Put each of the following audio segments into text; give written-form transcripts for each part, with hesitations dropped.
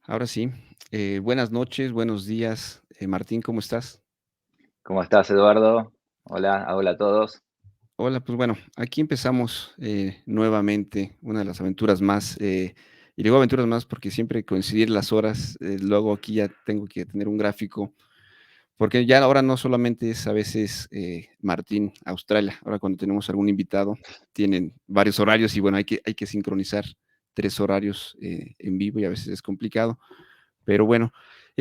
Ahora sí, buenas noches, buenos días. Martín, ¿cómo estás? ¿Cómo estás, Eduardo? Hola a todos. Hola, pues bueno, aquí empezamos nuevamente una de las aventuras más, y digo aventuras más porque siempre coincidir las horas, luego aquí ya tengo que tener un gráfico, porque ya ahora no solamente es a veces Martín, Australia, ahora cuando tenemos algún invitado, tienen varios horarios y bueno, hay que sincronizar 3 horarios en vivo y a veces es complicado. Pero bueno,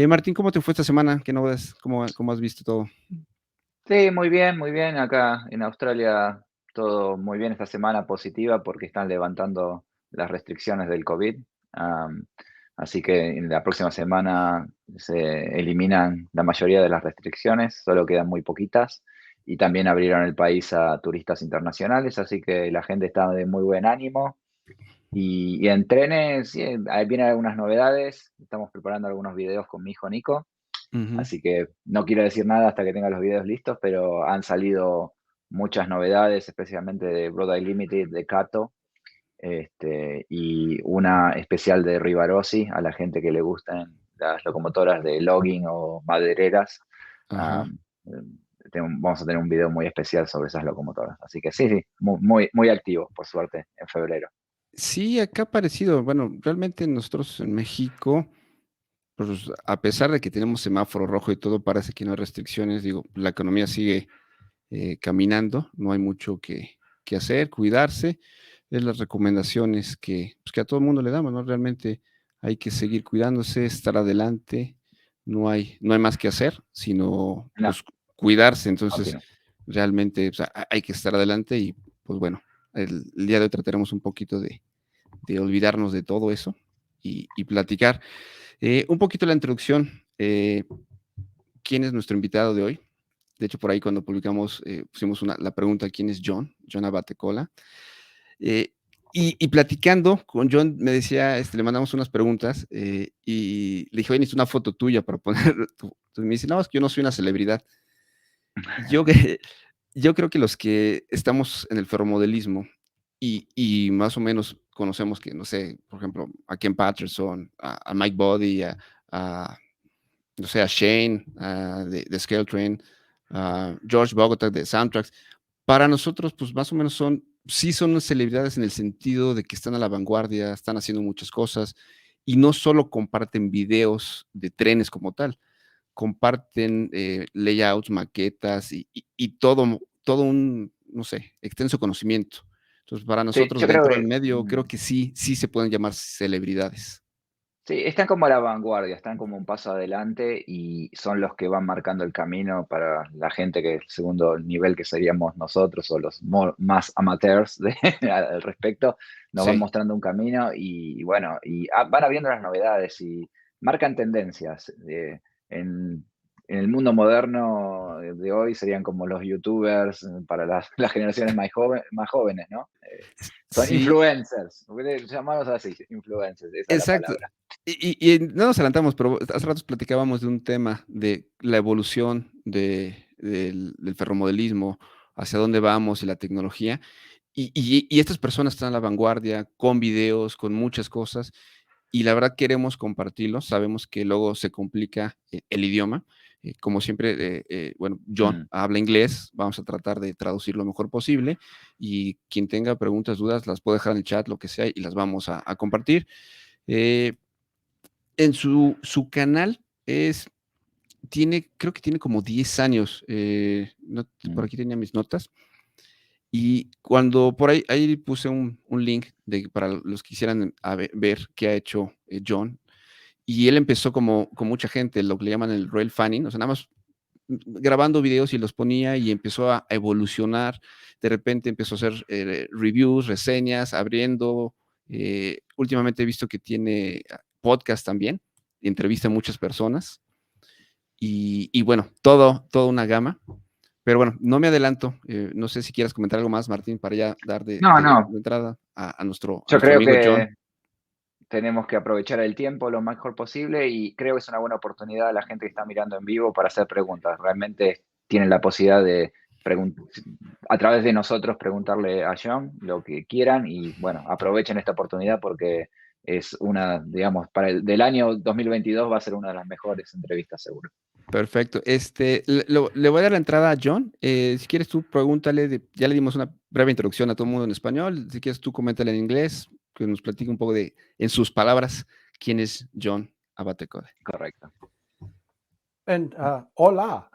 Martín, ¿cómo te fue esta semana? ¿Qué novedades? ¿Cómo has visto todo? Sí, muy bien, muy bien. Acá en Australia todo muy bien esta semana, positiva, porque están levantando las restricciones del COVID. Am, Así que en la próxima semana se eliminan la mayoría de las restricciones, solo quedan muy poquitas. Y también abrieron el país a turistas internacionales, así que la gente está de muy buen ánimo. Y en trenes, sí, ahí vienen algunas novedades. Estamos preparando algunos videos con mi hijo Nico. Ujú, Así que no quiero decir nada hasta que tenga los videos listos, pero han salido muchas novedades, especialmente de Broad Limited, de Cato, y una especial de Rivarossi, a la gente que le gustan las locomotoras de logging o madereras. ajá. am, Vamos a tener un video muy especial sobre esas locomotoras. Así que sí, sí, muy, muy, muy activo, por suerte, en febrero. Sí, acá parecido. Bueno, realmente nosotros en México, pues a pesar de que tenemos semáforo rojo y todo, parece que no hay restricciones. Digo, la economía sigue caminando, no hay mucho que hacer, cuidarse. Es las recomendaciones que a todo el mundo le damos, ¿no? Realmente hay que seguir cuidándose, estar adelante. No hay más que hacer, sino No, pues cuidarse. Entonces, continúo. realmente, o sea, hay que estar adelante y pues bueno, el día de hoy trataremos un poquito de olvidarnos de todo eso y platicar. Un poquito la introducción. ¿Quién es nuestro invitado de hoy? De hecho, por ahí cuando publicamos, pusimos la pregunta, ¿quién es John? John Abatecola. Eh, y platicando con John, me decía, le mandamos unas preguntas y le dije, oye, necesito una foto tuya para poner. Me dice, no, es que yo no soy una celebridad. Y yo, yo creo que los que estamos en el ferromodelismo y más o menos conocemos que, no sé, por ejemplo, a Ken Patterson, a Mike Body, a, no sé, a Shane de Scale Train, a George Bogota de Soundtracks, para nosotros, pues más o menos sí son celebridades en el sentido de que están a la vanguardia, están haciendo muchas cosas y no solo comparten videos de trenes como tal, comparten, layouts, maquetas y todo un, no sé, extenso conocimiento. Entonces, para Sí, nosotros yo creo dentro del que medio, creo que sí se pueden llamar celebridades. sí, están como a la vanguardia, están como un paso adelante y son los que van marcando el camino para la gente que el segundo nivel que seríamos nosotros o los más amateurs al respecto, nos van Sí, mostrando un camino y bueno, van abriendo las novedades y marcan tendencias. En, en el mundo moderno de hoy serían como los youtubers para las generaciones más jóvenes, ¿no? Son sí, influencers, llamarlos así, influencers, esa es la exacto. palabra. Y no nos adelantamos, pero hace ratos platicábamos de un tema de la evolución del ferromodelismo, hacia dónde vamos y la tecnología. Y estas personas están a la vanguardia con videos, con muchas cosas, y la verdad queremos compartirlo. Sabemos que luego se complica el idioma. Como siempre, bueno, John Mm. habla inglés, vamos a tratar de traducir lo mejor posible y quien tenga preguntas, dudas, las puede dejar en el chat, lo que sea, y las vamos a compartir. Eh, en su canal creo que tiene como 10 años. Por Mm. aquí tenía mis notas. Y cuando por ahí puse un link para los que quisieran ver qué ha hecho John. Y él empezó como con mucha gente, lo que le llaman el rail fanning, o sea, nada más grabando videos y los ponía y empezó a evolucionar. De repente empezó a hacer reviews, reseñas, abriendo. Últimamente he visto que tiene podcast también, entrevista a muchas personas y bueno, toda una gama. Pero bueno, no me adelanto. No sé si quieras comentar algo más, Martín, para ya dar No, no, de entrada a nuestro, a yo nuestro creo amigo John. que tenemos que aprovechar el tiempo lo mejor posible y creo que es una buena oportunidad a la gente que está mirando en vivo para hacer preguntas. Realmente tienen la posibilidad de a través de nosotros preguntarle a John lo que quieran y bueno, aprovechen esta oportunidad porque es una, digamos, del año 2022 va a ser una de las mejores entrevistas, seguro. Perfecto. Le voy a dar la entrada a John. Si quieres tú pregúntale, ya le dimos una breve introducción a todo el mundo en español. Si quieres tú coméntale en inglés, que nos platique un poco en sus palabras, quién es John Abatecola. Correcto. And hola.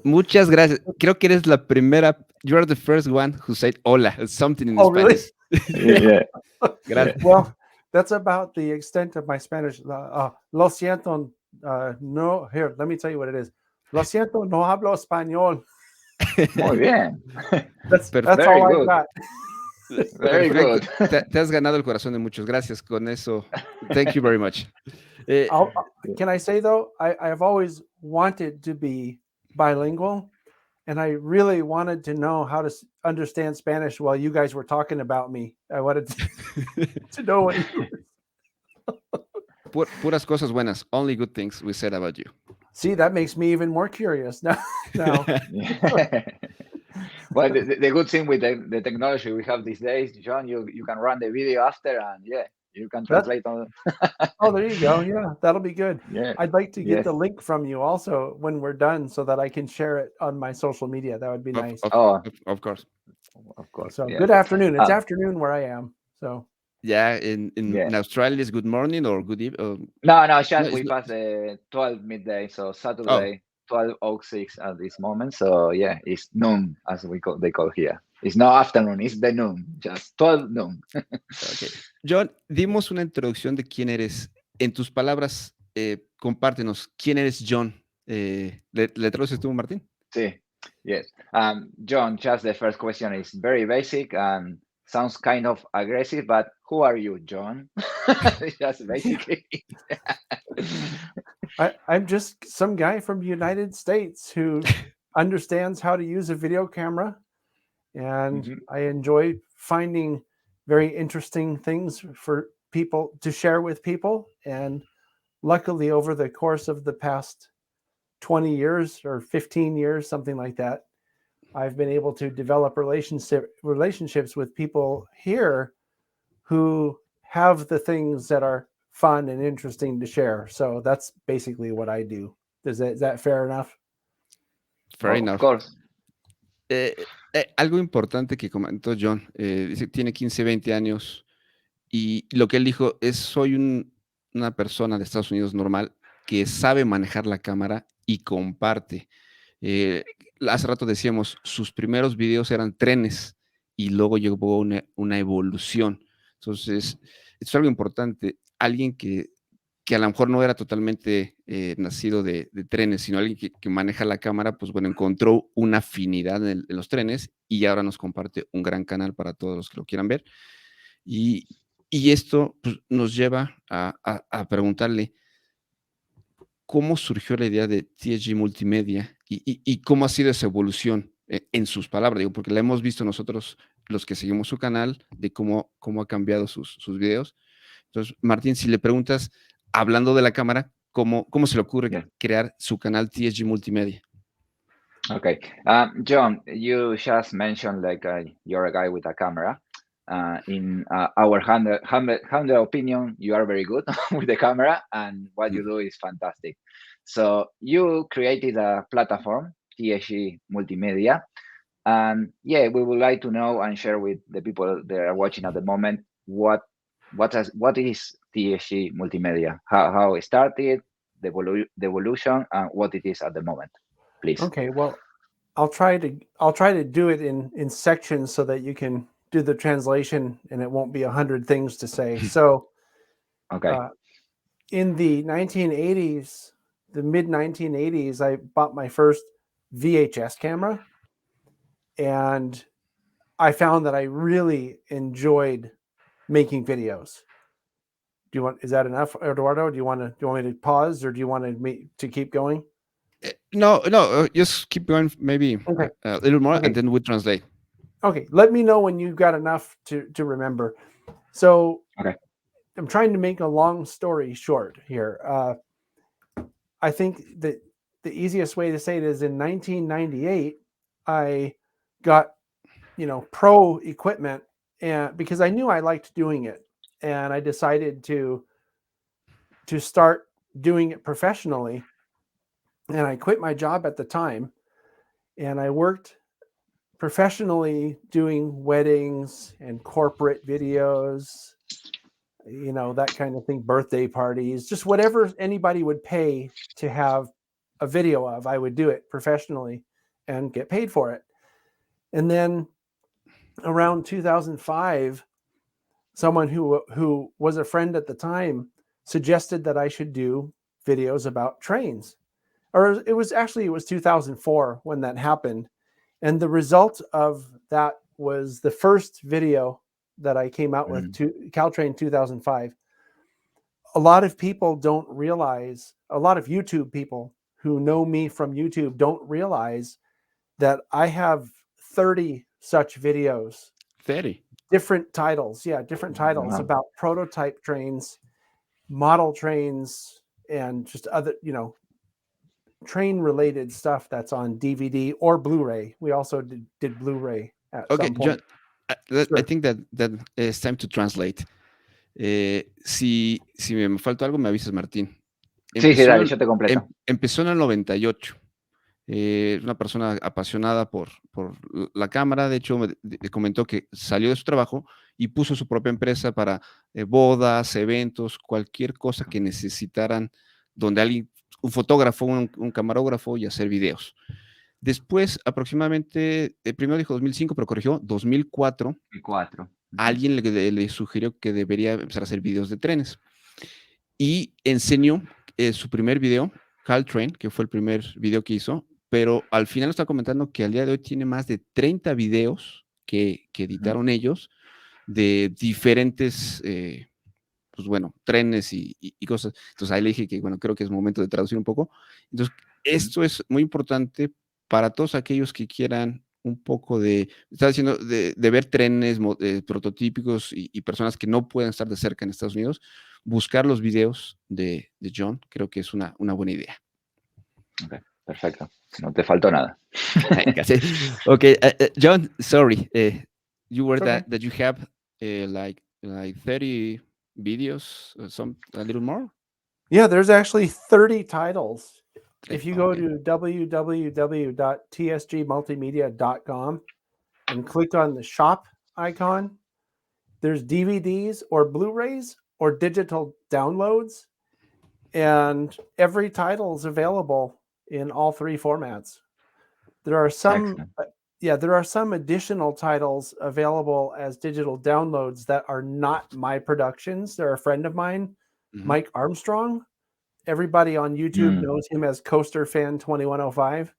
Muchas gracias. Creo que eres la primera. You are the first one who said hola, something in Spanish. Really? Yeah. Gracias. Well, that's about the extent of my Spanish. Lo siento. No, here, let me tell you what it is. Lo siento, no hablo español. Muy bien. That's Perfecto. all Very I good. got. Very Perfecto. good. Te has ganado el corazón de muchos. Gracias con eso. Thank you very much. Can I say though, I've always wanted to be bilingual, and I really wanted to know how to understand Spanish while you guys were talking about me. I wanted to know what you were. Puras cosas buenas. Only good things we said about you. See, that makes me even more curious now. Well, the good thing with the technology we have these days, John, you can run the video after, and yeah, you can translate on. Oh, there you go. Yeah, that'll be good. Yeah. I'd like to get Yes. the link from you also when we're done so that I can share it on my social media. That would be nice. Of course. Of course. So yes. good afternoon. It's afternoon where I am. So yeah, in Australia it's good morning or good evening. No, just we passed the 12 midday, so Saturday 12:06 at this moment. So yeah, it's noon as they call here. It's not afternoon, it's the noon, just 12 noon. Okay. John, dimos una introducción de quién eres. En tus palabras, compártenos, ¿quién eres John? ¿Le traduces tú, Martín? Sí, yes. John, just the first question is very basic and sounds kind of aggressive, but who are you, John? Just basically. I'm just some guy from the United States who understands how to use a video camera, and I enjoy finding very interesting things for people to share with people. And luckily, over the course of the past 20 years or 15 years, something like that, I've been able to develop relationships with people here who have the things that are fun and interesting to share. So that's basically what I do. Is that fair enough? Fair enough. Of course. Algo importante que comentó John, dice que tiene 15, 20 años y lo que él dijo es, soy una persona de Estados Unidos normal que sabe manejar la cámara y comparte. Hace rato decíamos, sus primeros videos eran trenes y luego llegó una evolución. Entonces, esto es algo importante. Alguien que a lo mejor no era totalmente nacido de trenes, sino alguien que maneja la cámara, pues bueno, encontró una afinidad en los trenes y ahora nos comparte un gran canal para todos los que lo quieran ver. Y esto pues, nos lleva a preguntarle, ¿cómo surgió la idea de TSG Multimedia y cómo ha sido esa evolución en sus palabras? Digo, porque la hemos visto nosotros, los que seguimos su canal, de cómo ha cambiado sus videos. Entonces, Martín, si le preguntas, hablando de la cámara, ¿cómo se le ocurre crear su canal TSG Multimedia? Okay. John, you just mentioned like you're a guy with a camera. In our humble opinion, you are very good with the camera, and what you do is fantastic. So you created a platform, TSG Multimedia, and yeah, we would like to know and share with the people that are watching at the moment what is TSG Multimedia, how it started, the evolution, and what it is at the moment, please. Okay, well, I'll try to do it in sections so that you can do the translation and it won't be 100 things to say. So, okay. In the 1980s, the mid 1980s, I bought my first VHS camera, and I found that I really enjoyed making videos. Is that enough, Eduardo? Do you want me to pause, or do you want me to keep going? No, just keep going, maybe a little more, and then we translate. Okay, let me know when you've got enough to remember. So, I'm trying to make a long story short here. I think that the easiest way to say it is in 1998, I got, pro equipment, and because I knew I liked doing it. and I decided to start doing it professionally. And I quit my job at the time, and I worked professionally doing weddings and corporate videos, that kind of thing, birthday parties, just whatever anybody would pay to have a video of, I would do it professionally and get paid for it. And then around 2005, someone who was a friend at the time suggested that I should do videos about trains. Or it was 2004 when that happened. And the result of that was the first video that I came out with, Caltrain 2005. A lot of people don't realize, a lot of YouTube people who know me from YouTube don't realize that I have 30 such videos. 30. Different titles. Yeah, different titles about prototype trains, model trains, and just other, train related stuff that's on DVD or Blu-ray. We also did Blu-ray at some point. John, I think that it's time to translate. Si me falta algo, me avisas, Martín. Sí, dale, yo te completo. Empezó en el 98. Una persona apasionada por la cámara. De hecho, me comentó que salió de su trabajo y puso su propia empresa para bodas, eventos, cualquier cosa que necesitaran, donde alguien, un fotógrafo, un camarógrafo, y hacer videos. Después, aproximadamente, primero dijo 2005, pero corrigió, 2004. 2004. Alguien le sugirió que debería empezar a hacer videos de trenes. Y enseñó su primer video, Caltrain, que fue el primer video que hizo, pero al final está comentando que al día de hoy tiene más de 30 videos que editaron ellos de diferentes, pues bueno, trenes y cosas. Entonces ahí le dije que, bueno, creo que es momento de traducir un poco. Entonces, esto es muy importante para todos aquellos que quieran un poco estaba diciendo, de ver trenes prototípicos y personas que no pueden estar de cerca en Estados Unidos, buscar los videos de John, creo que es una buena idea. Okay, perfecto. No te faltó nada. Okay, John, sorry, you were Okay. that you have like 30 videos, a little more? Yeah, there's actually 30 titles. If you go Okay. to www.tsgmultimedia.com and click on the shop icon, there's DVDs or Blu-rays or digital downloads, and every title is available in all three formats. There are some, there are some additional titles available as digital downloads that are not my productions. They're a friend of mine, Mike Armstrong. Everybody on YouTube knows him as Coaster Fan 2105.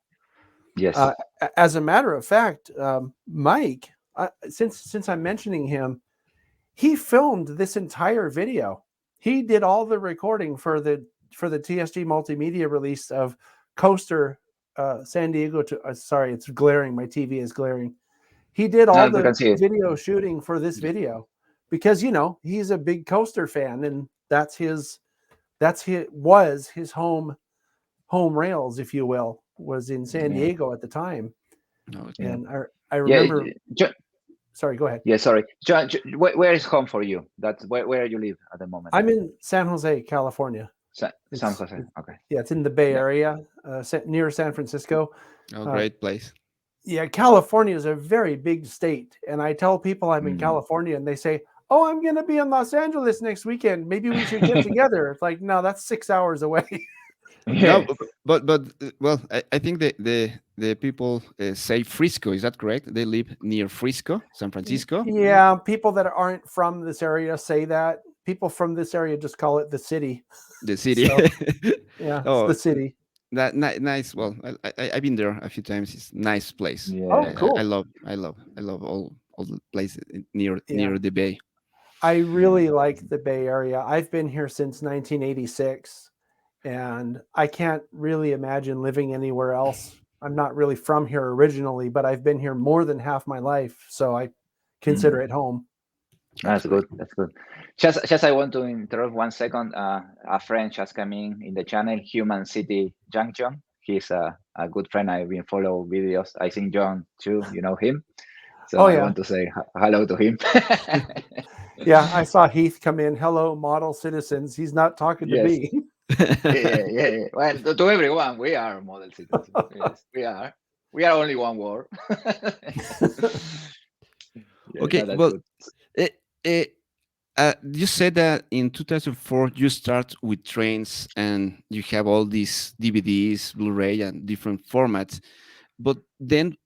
Yes. As a matter of fact, Mike, since I'm mentioning him, he filmed this entire video. He did all the recording for the TSG Multimedia release of Coaster San Diego to. Sorry, it's glaring. My TV is glaring. He did all the video shooting for this video because he's a big Coaster fan, and was his home rails, if you will, was in San Diego at the time. And I remember. Sorry, go ahead. Yeah, sorry. John, where is home for you? That's where you live at the moment. I'm in San Jose, California. San Jose. Okay. Yeah, it's in the Bay Area, near San Francisco. Oh, great place. Yeah, California is a very big state, and I tell people I'm in California, and they say, "Oh, I'm going to be in Los Angeles next weekend. Maybe we should get together." It's like, no, that's 6 hours away. No, but well, I think the people say Frisco. Is that correct? They live near Frisco, San Francisco. Yeah, people that aren't from this area say that. People from this area just call it the city. The city. So, yeah, it's the city. Nice. Well, I've been there a few times. It's a nice place. Yeah. Oh, cool. I love all the places near the bay. I really like the Bay Area. I've been here since 1986. And I can't really imagine living anywhere else. I'm not really from here originally, but I've been here more than half my life, so I consider it home. That's good. That's good. Just I want to interrupt 1 second. A friend just came in the channel, Human City Junction. He's a good friend. I've been follow videos. I think John too. You know him, so I want to say hello to him. Yeah, I saw Heath come in. Hello, model citizens. He's not talking to Yes. me. Yeah. Well, to everyone, we are model citizens. Yes, we are. We are only one word. Yeah, Okay, no, that's well, good. eh, eh, you said that in 2004 you start with trains and you have all these DVDs, Blu-ray, and different formats. But then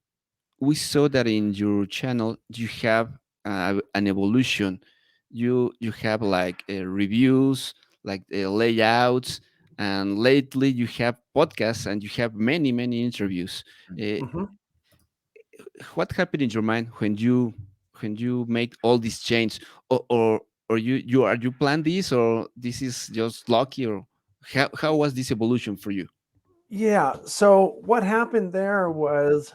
we saw that in your channel you have an evolution. You have like reviews, like layouts, and lately you have podcasts and you have many interviews. Uh, Mhm. what happened in your mind when you make all these changes, or you are you plan this, or this is just lucky, or how was this evolution for you? Yeah. So what happened there was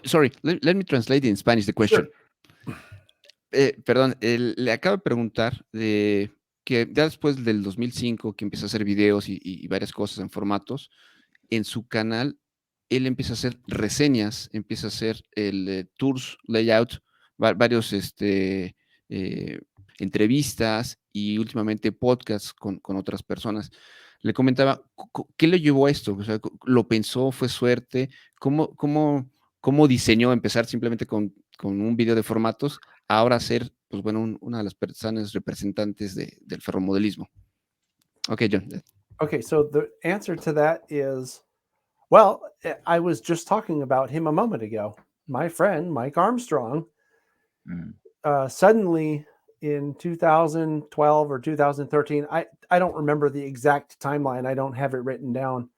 Sorry, let me translate in Spanish the question. sure. Perdón, le acabo de preguntar de que ya después del 2005 que empezó a hacer videos y varias cosas en formatos, en su canal él empieza a hacer reseñas, empieza a hacer el tours, layout, varios eh, entrevistas y últimamente podcasts con otras personas. Le comentaba, ¿qué le llevó a esto? O sea, ¿lo pensó? ¿Fue suerte? ¿Cómo diseñó empezar simplemente con un video de formatos, ahora ser, pues bueno, una de las personas representantes del ferromodelismo? Ok, John. Okay, so the answer to that is well, I was just talking about him a moment ago. My friend Mike Armstrong Mm, suddenly in 2012 or 2013, I don't remember the exact timeline. I don't have it written down.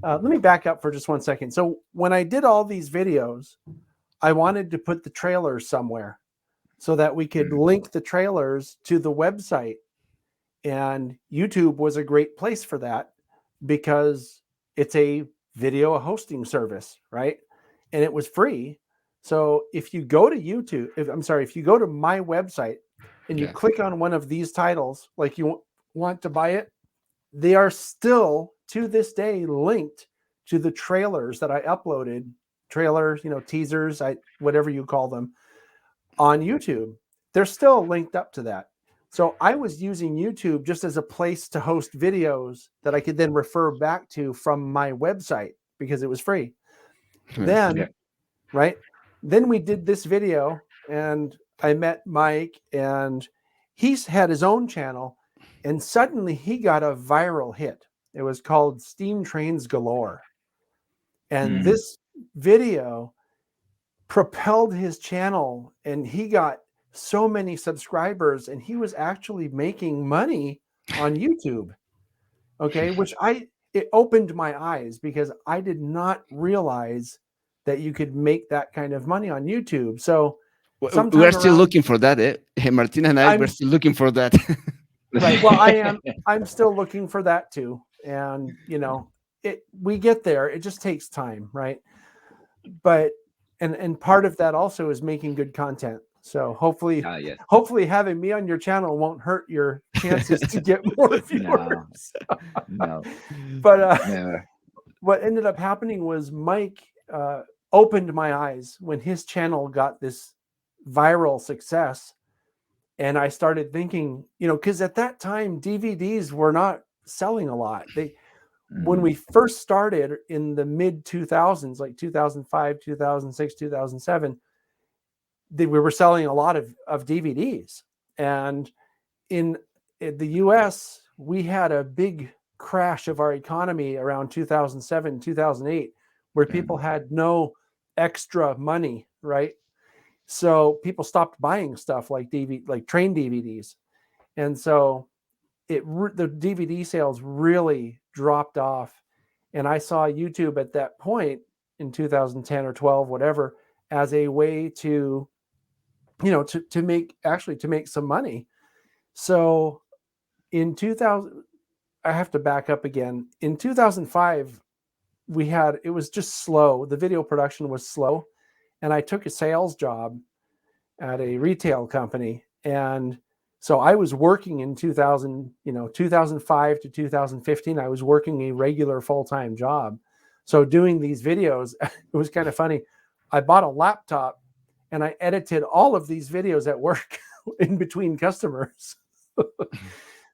Let me back up for just 1 second. So when I did all these videos, I wanted to put the trailers somewhere so that we could mm, link the trailers to the website. And YouTube was a great place for that because it's a video hosting service, right? And it was free. So if you go to YouTube, if you go to my website and you Yeah. click on one of these titles, like you want to buy it, they are still to this day linked to the trailers that I uploaded, trailers, teasers, whatever you call them, on YouTube. They're still linked up to that. So I was using YouTube just as a place to host videos that I could then refer back to from my website because it was free. yeah. Then, right? Then we did this video and I met Mike and he's had his own channel and suddenly he got a viral hit. It was called Steam Trains Galore. And Mm. this video propelled his channel and he got so many subscribers and he was actually making money on YouTube. Okay, which it opened my eyes because I did not realize that you could make that kind of money on YouTube. So We are sometime still around looking for that, eh? Martina and I, we're I'm still looking for that. right. Well, I'm still looking for that too. And we get there. It just takes time, right? But and part of that also is making good content. So Yes. hopefully having me on your channel won't hurt your chances to get more No, viewers. no, But never. what ended up happening was Mike opened my eyes when his channel got this viral success. And I started thinking, because at that time DVDs were not selling a lot. When we Mm, first started in the mid 2000s, like 2005, 2006, 2007, we were selling a lot of DVDs. And in the US, we had a big crash of our economy around 2007, 2008, where people mm, had no extra money, right? So people stopped buying stuff like like train DVDs. And so the DVD sales really dropped off. And I saw YouTube at that point in 2010 or 12, whatever, as a way to, to make some money. So in 2000, I have to back up again. In 2005, it was just slow. The video production was slow. And I took a sales job at a retail company. And so I was working in 2005 to 2015, I was working a regular full-time job. So doing these videos, it was kind of funny. I bought a laptop and I edited all of these videos at work. in between customers.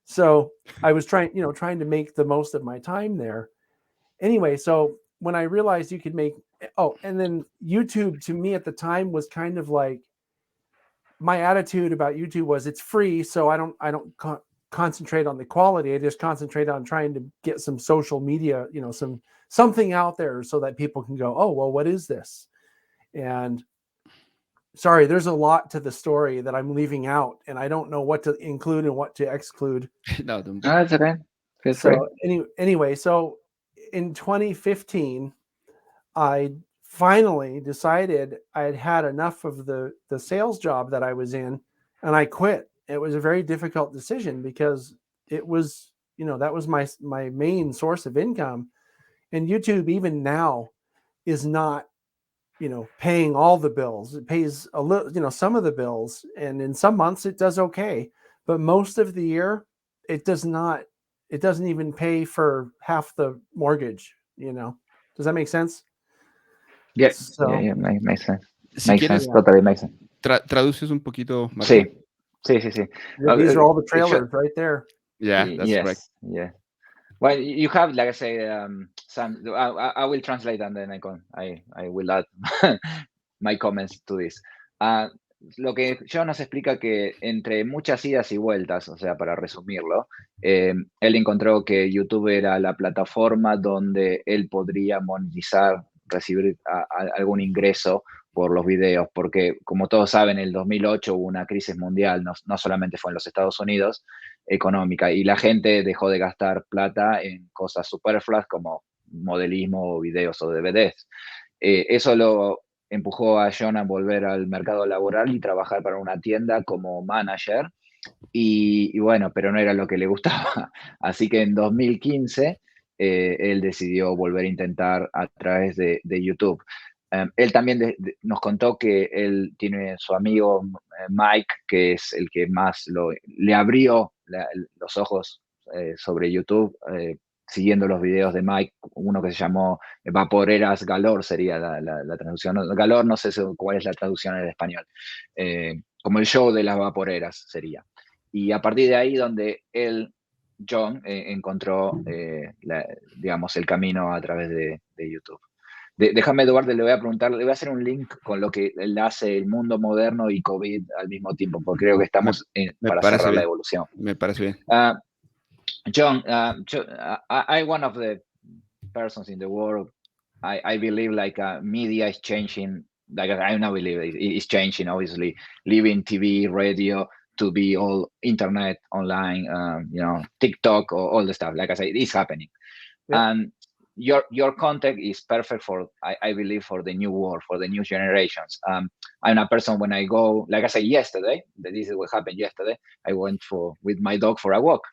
So I was trying to make the most of my time there. Anyway, so when I realized you could make, and then YouTube to me at the time was kind of like, my attitude about YouTube was it's free, so I don't concentrate on the quality. I just concentrate on trying to get some social media, something out there so that people can go, oh, well, what is this? And sorry, there's a lot to the story that I'm leaving out, and I don't know what to include and what to exclude. No, don't. No, that's okay. Feel free. So anyway, so in 2015, I finally decided I had had enough of the sales job that I was in, and I quit. It was a very difficult decision because it was, that was my main source of income. And YouTube even now is not, paying all the bills. It pays a little, some of the bills, and in some months it does okay, but most of the year it does not. It doesn't even pay for half the mortgage. Does that make sense? Yeah, So, yeah, makes sense. Si Makes quieres, sense, totally makes sense. traduces un poquito, Martín. Sí. these are all the trailers right there. Yeah, that's correct. Yeah. Well, you have, like I say, some. I will translate and then I will add my comments to this. Lo que John nos explica que entre muchas idas y vueltas, o sea, para resumirlo, él encontró que YouTube era la plataforma donde él podría monetizar, recibir algún ingreso por los videos, porque como todos saben, en el 2008 hubo una crisis mundial, no solamente fue en los Estados Unidos, económica, y la gente dejó de gastar plata en cosas superfluas como modelismo, videos o DVDs. Eso lo empujó a John a volver al mercado laboral y trabajar para una tienda como manager, y bueno, pero no era lo que le gustaba. Así que en 2015 él decidió volver a intentar a través de YouTube. Él también nos contó que él tiene su amigo Mike, que es el que más le abrió los ojos sobre YouTube, siguiendo los videos de Mike, uno que se llamó Vaporeras Galore, sería la traducción. Galore, no sé cuál es la traducción en español. Como el show de las vaporeras sería. Y a partir de ahí donde John, encontró, digamos, el camino a través de YouTube. Déjame, Eduardo, le voy a preguntar, le voy a hacer un link con lo que él hace el mundo moderno y COVID al mismo tiempo, porque creo que estamos para cerrar la evolución. Me parece bien. John, I'm one of the persons in the world. I believe like media is changing. Like I don't believe it's changing. Obviously, leaving TV, radio to be all internet, online, TikTok, or all the stuff. Like I say, it's happening. Yeah. And your content is perfect for, I believe, for the new world, for the new generations. I'm a person, when I go, like I said yesterday, this is what happened yesterday. I went with my dog for a walk,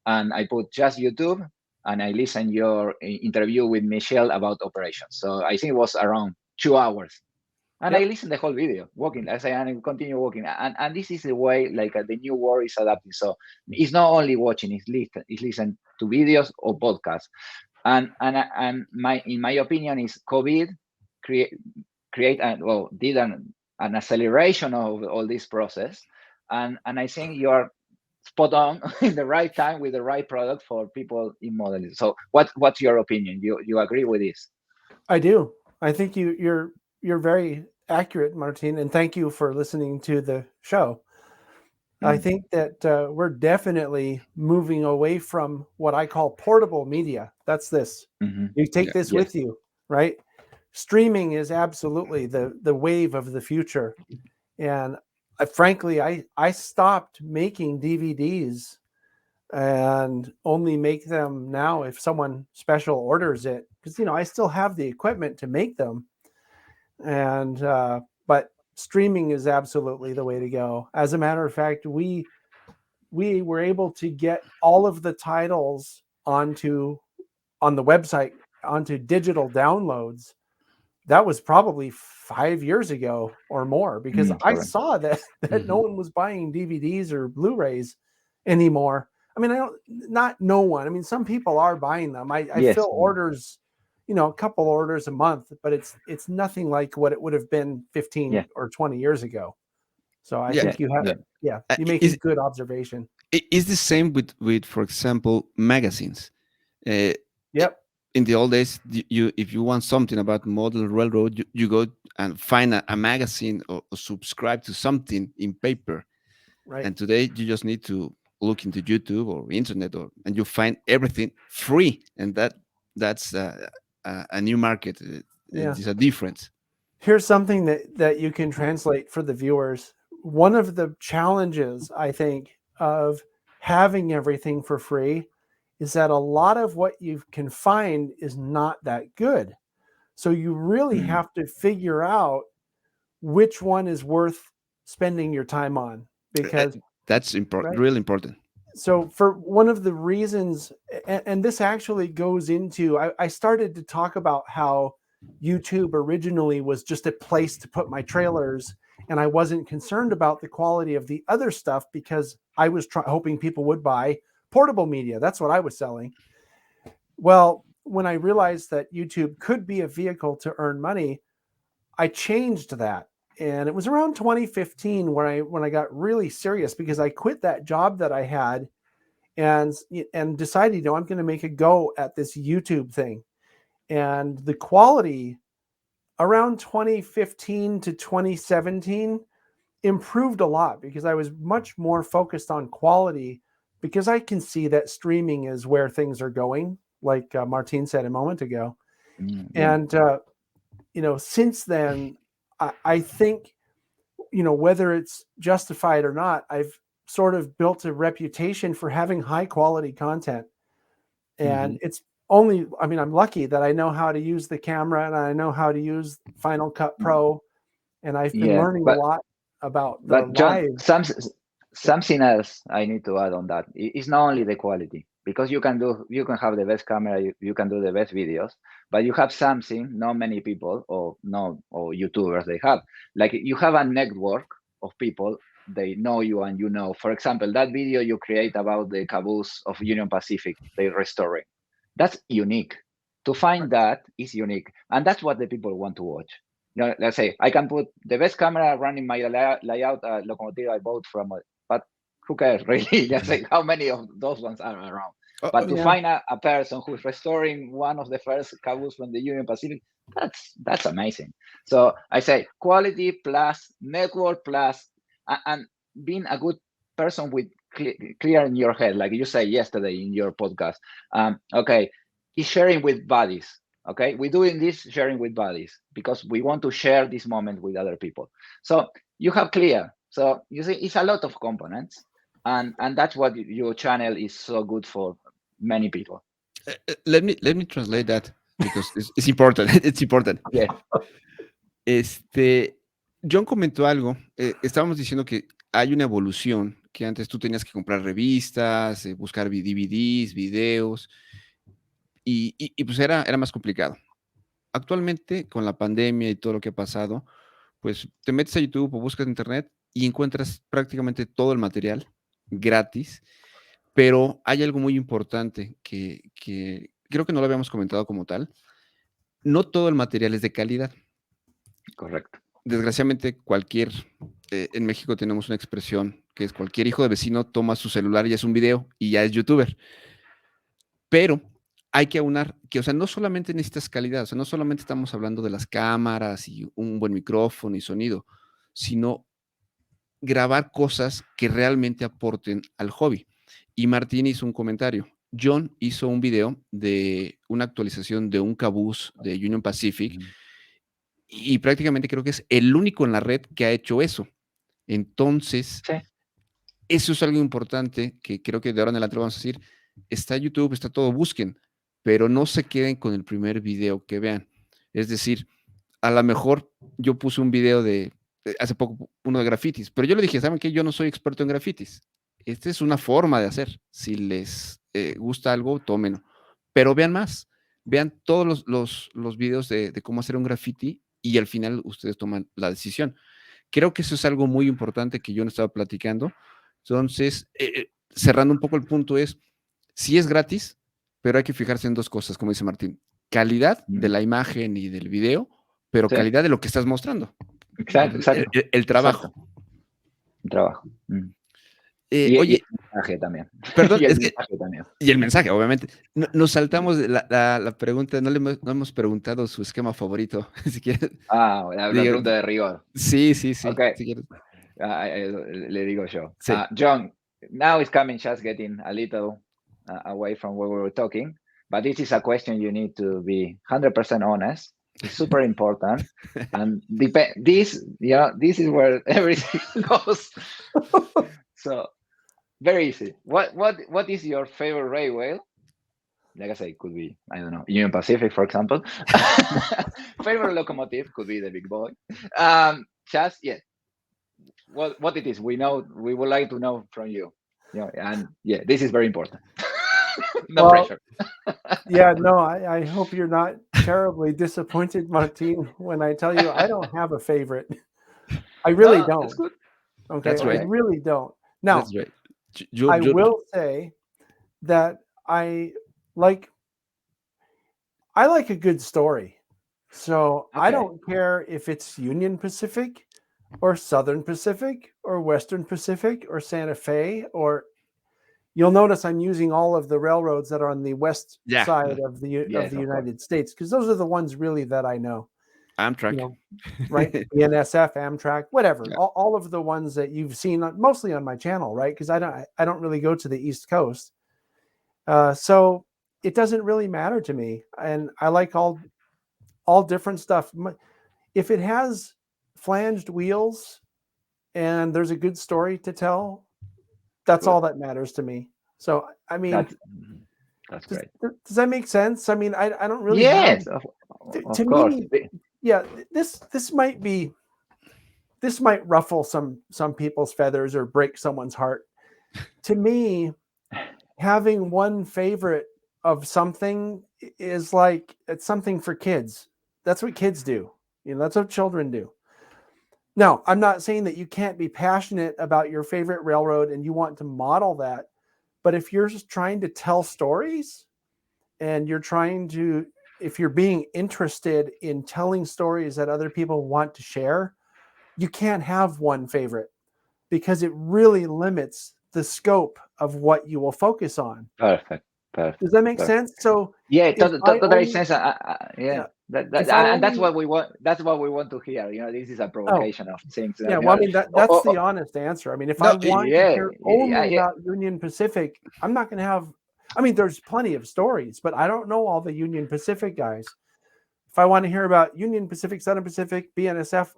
and I put just YouTube, and I listened your interview with Michelle about operations. So I think it was around 2 hours. And yep. I listened the whole video, walking, as I continue walking. And this is the way, like, the new world is adapting. So it's not only watching, it's listen to videos or podcasts. And in my opinion, is COVID did an acceleration of all this process. And I think you are spot on in the right time with the right product for people in modeling. So what's your opinion? You agree with this? I do. I think you're very accurate, Martin, and thank you for listening to the show. I think that we're definitely moving away from what I call portable media. That's this. Mm-hmm. You take this with you, right? Streaming is absolutely the wave of the future. And frankly, I stopped making DVDs and only make them now if someone special orders it, because I still have the equipment to make them. And but streaming is absolutely the way to go. As a matter of fact, we were able to get all of the titles on the website onto digital downloads. That was probably 5 years ago or more, because I saw that no one was buying DVDs or Blu-rays anymore. I mean, not no one. I mean, some people are buying them. I fill orders, a couple orders a month, but it's nothing like what it would have been 15 or 20 years ago. So I Yeah. think you have, you make a good observation. It's the same with for example, magazines. Uh, Yep. in the old days, if you want something about model railroad, you go and find a magazine or subscribe to something in paper. Right. And today, you just need to look into YouTube or internet, and you find everything free. And that's a new market. It's a difference. Here's something that you can translate for the viewers. One of the challenges, I think, of having everything for free is that a lot of what you can find is not that good. So you really have to figure out which one is worth spending your time on, because that's important, right? really important. So for one of the reasons, and this actually goes into, I started to talk about how YouTube originally was just a place to put my trailers, and I wasn't concerned about the quality of the other stuff because I was hoping people would buy portable media. That's what I was selling. Well, when I realized that YouTube could be a vehicle to earn money, I changed that. And it was around 2015 when I got really serious, because I quit that job that I had and decided, I'm going to make a go at this YouTube thing. And the quality around 2015 to 2017 improved a lot, because I was much more focused on quality, because I can see that streaming is where things are going, like Martin said a moment ago. And since then, I think, whether it's justified or not, I've sort of built a reputation for having high quality content. And it's only, I'm lucky that I know how to use the camera, and I know how to use Final Cut Pro, and I've been learning a lot about the John, live. something else I need to add on that. It's not only the quality, because you can have the best camera, you can do the best videos, but you have something not many people or YouTubers they have. Like, you have a network of people, they know you, and for example, that video you create about the caboose of Union Pacific, they restoring. That's unique. To find that is unique, and that's what the people want to watch. Let's say I can put the best camera running my layout locomotive I bought from, but who cares, really? Let's say how many of those ones are around. But to find a person who's restoring one of the first caboose from the Union Pacific, that's amazing. So I say quality plus network plus, and being a good person with clear in your head, like you said yesterday in your podcast. Okay, is sharing with buddies. Okay, we're doing this sharing with buddies because we want to share this moment with other people. So you have clear. So you see, it's a lot of components, and that's what your channel is so good for many people. Let me translate that, because it's important. It's important. Yeah. John comentó algo. Estábamos diciendo que hay una evolución, que antes tú tenías que comprar revistas, buscar DVDs, videos, y pues era más complicado. Actualmente, con la pandemia y todo lo que ha pasado, pues te metes a YouTube o buscas en internet y encuentras prácticamente todo el material gratis, pero hay algo muy importante que creo que no lo habíamos comentado como tal. No todo el material es de calidad. Correcto. Desgraciadamente, en México tenemos una expresión que es: cualquier hijo de vecino toma su celular y hace un video y ya es youtuber. Pero hay que aunar que, o sea, no solamente necesitas calidad, o sea, no solamente estamos hablando de las cámaras y un buen micrófono y sonido, sino grabar cosas que realmente aporten al hobby. Y Martín hizo un comentario. John hizo un video de una actualización de un caboose de Union Pacific, y prácticamente creo que es el único en la red que ha hecho eso. Entonces, eso es algo importante que creo que de ahora en adelante vamos a decir: está YouTube, está todo, busquen, pero no se queden con el primer video que vean. Es decir, a lo mejor yo puse un video hace poco, uno de grafitis, pero yo le dije: ¿saben qué? Yo no soy experto en grafitis. Esta es una forma de hacer. Si les gusta algo, tómenlo. Pero vean más. Vean todos los videos de cómo hacer un graffiti, y al final ustedes toman la decisión. Creo que eso es algo muy importante que yo no estaba platicando. Entonces, cerrando un poco el punto es: sí es gratis, pero hay que fijarse en dos cosas, como dice Martín: calidad de la imagen y del video, pero calidad de lo que estás mostrando. Exacto. El trabajo. trabajo. Oye, el mensaje también. perdón, Y el es que mensaje también. y el mensaje, obviamente. Nos saltamos la pregunta, no hemos preguntado su esquema favorito, si quieres. La Digo, pregunta de rigor. sí, Okay, si quieres. le digo yo. Sí. John, now it's coming, just getting a little away from where we were talking, but this is a question you need to be 100% honest. It's super important, and this is where everything goes. So very easy. What is your favorite railway? Like I say, it could be, I don't know, Union Pacific, for example. Favorite locomotive could be the big boy. Just what it is. We would like to know from you. And this is very important. No pressure. Yeah, no, I hope you're not terribly disappointed, Martin, when I tell you I don't have a favorite. I really don't. That's good. Okay, That's right. I really don't. Now, That's right. I will say that I like a good story. So I don't care if it's Union Pacific or Southern Pacific or Western Pacific or Santa Fe, or you'll notice I'm using all of the railroads that are on the west side of the United States, because those are the ones really that I know. Amtrak. Right? BNSF, Amtrak, whatever. Yeah. All of the ones that you've seen mostly on my channel, right? Because I don't really go to the East Coast. So it doesn't really matter to me. And I like all different stuff. If it has flanged wheels and there's a good story to tell, that's all that matters to me. So, I mean, that's great. Does that make sense? I mean, I don't really. Yes, of to course. Me, yeah, this might ruffle some people's feathers or break someone's heart. To me, having one favorite of something is like it's something for kids. That's what kids do. That's what children do. Now, I'm not saying that you can't be passionate about your favorite railroad and you want to model that, but if you're just trying to tell stories and if you're being interested in telling stories that other people want to share, you can't have one favorite because it really limits the scope of what you will focus on. Perfect. Does that make sense? So totally sense. That's what we want. That's what we want to hear. This is a provocation of things. Yeah, well, I mean that's the honest answer. I mean, if I want to hear only about Union Pacific, I'm not going to have. I mean, there's plenty of stories, but I don't know all the Union Pacific guys. If I want to hear about Union Pacific, Southern Pacific, BNSF,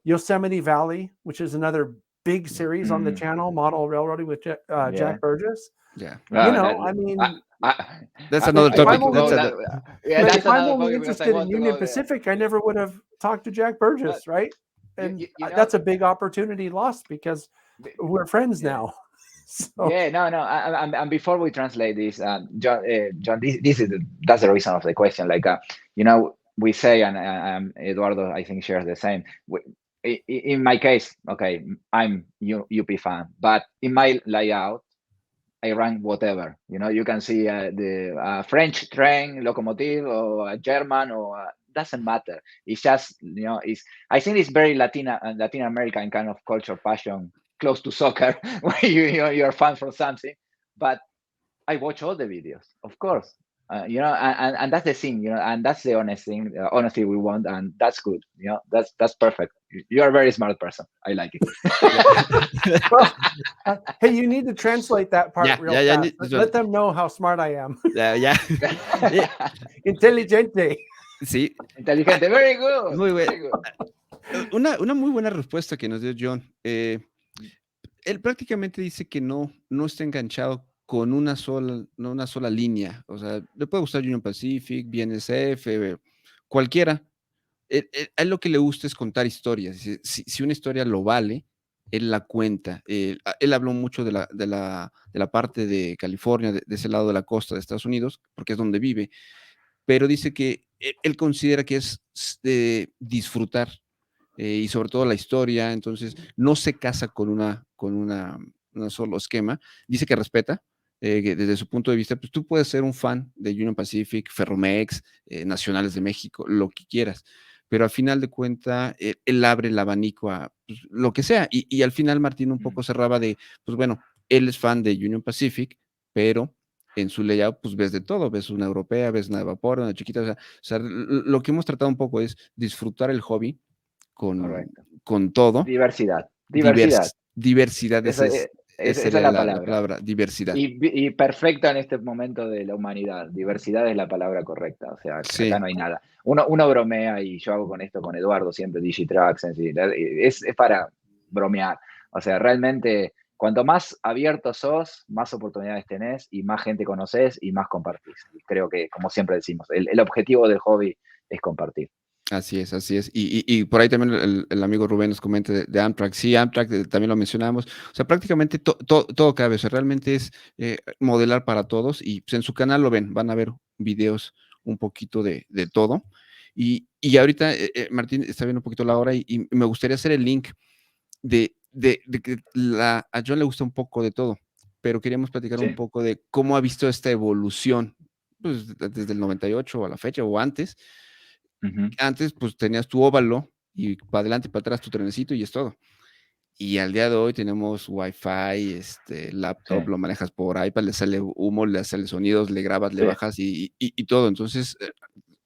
Yosemite Valley, which is another big series on the channel, Model Railroading with Jack Burgess. Yeah. I mean, that's another topic. If I'm only interested in Union Pacific, I never would have talked to Jack Burgess, right? And that's a big opportunity lost because we're friends now. So. Yeah, no. And before we translate this, John, that's the reason of the question. Like, we say, and Eduardo, I think, shares the same. In my case, okay, I'm UP fan, but in my layout, I run whatever. You can see the French train locomotive or a German or doesn't matter. It's just I think it's very Latin American kind of culture passion, close to soccer, where you're a fan for something. But I watch all the videos, of course. And that's the thing, and that's the honesty we want, and that's good. That's perfect. You're a very smart person. I like it. Well, hey, you need to translate that part real fast. Let them know how smart I am. Yeah. Inteligente. Sí. Inteligente. Very good. Muy bueno. Una muy buena respuesta que nos dio John. Él prácticamente dice que no está enganchado con una sola línea. O sea, le puede gustar Union Pacific, BNSF, cualquiera. A él lo que le gusta es contar historias. Si una historia lo vale, él la cuenta. Él habló mucho de la parte de California, de ese lado de la costa de Estados Unidos, porque es donde vive, pero dice que él considera que es de disfrutar y sobre todo la historia, entonces no se casa con un solo esquema. Dice que respeta, que desde su punto de vista, pues tú puedes ser un fan de Union Pacific, Ferromex, Nacionales de México, lo que quieras, pero al final de cuentas, él abre el abanico a pues, lo que sea. Y al final Martín un poco cerraba de, pues bueno, él es fan de Union Pacific, pero en su layout, pues ves de todo, ves una europea, ves una de vapor, una chiquita, o sea, lo que hemos tratado un poco es disfrutar el hobby con, Correcto. con todo. Diversidad. Diversidad. Diversidad, Esa, esa esa es sería la la palabra. palabra, diversidad. Y perfecta en este momento de la humanidad. Diversidad es la palabra correcta. O sea, acá Sí, no hay nada. Uno bromea y yo hago con esto con Eduardo siempre, Digitrax, es para bromear. O sea, realmente, cuanto más abierto sos, más oportunidades tenés y más gente conoces y más compartís. Y creo que, como siempre decimos, el objetivo del hobby es compartir. así es, así es. Y por ahí también el amigo Rubén nos comenta de Amtrak. Sí, Amtrak también lo mencionamos. O sea, prácticamente todo cabe. O sea, realmente es modelar para todos y pues, en su canal lo ven, van a ver videos un poquito de todo. Y ahorita, Martín está viendo un poquito la hora y me gustaría hacer el link de que a John le gusta un poco de todo, pero queríamos platicar un Sí. poco de cómo ha visto esta evolución, pues desde el 98 a la fecha o antes. Ujú. Antes, pues tenías tu óvalo y para adelante y para atrás tu trenecito y es todo. Y al día de hoy tenemos Wi-Fi, Sí, laptop, lo manejas por iPad, le sale humo, le sale sonidos, le grabas, le sí, bajas y todo. Entonces,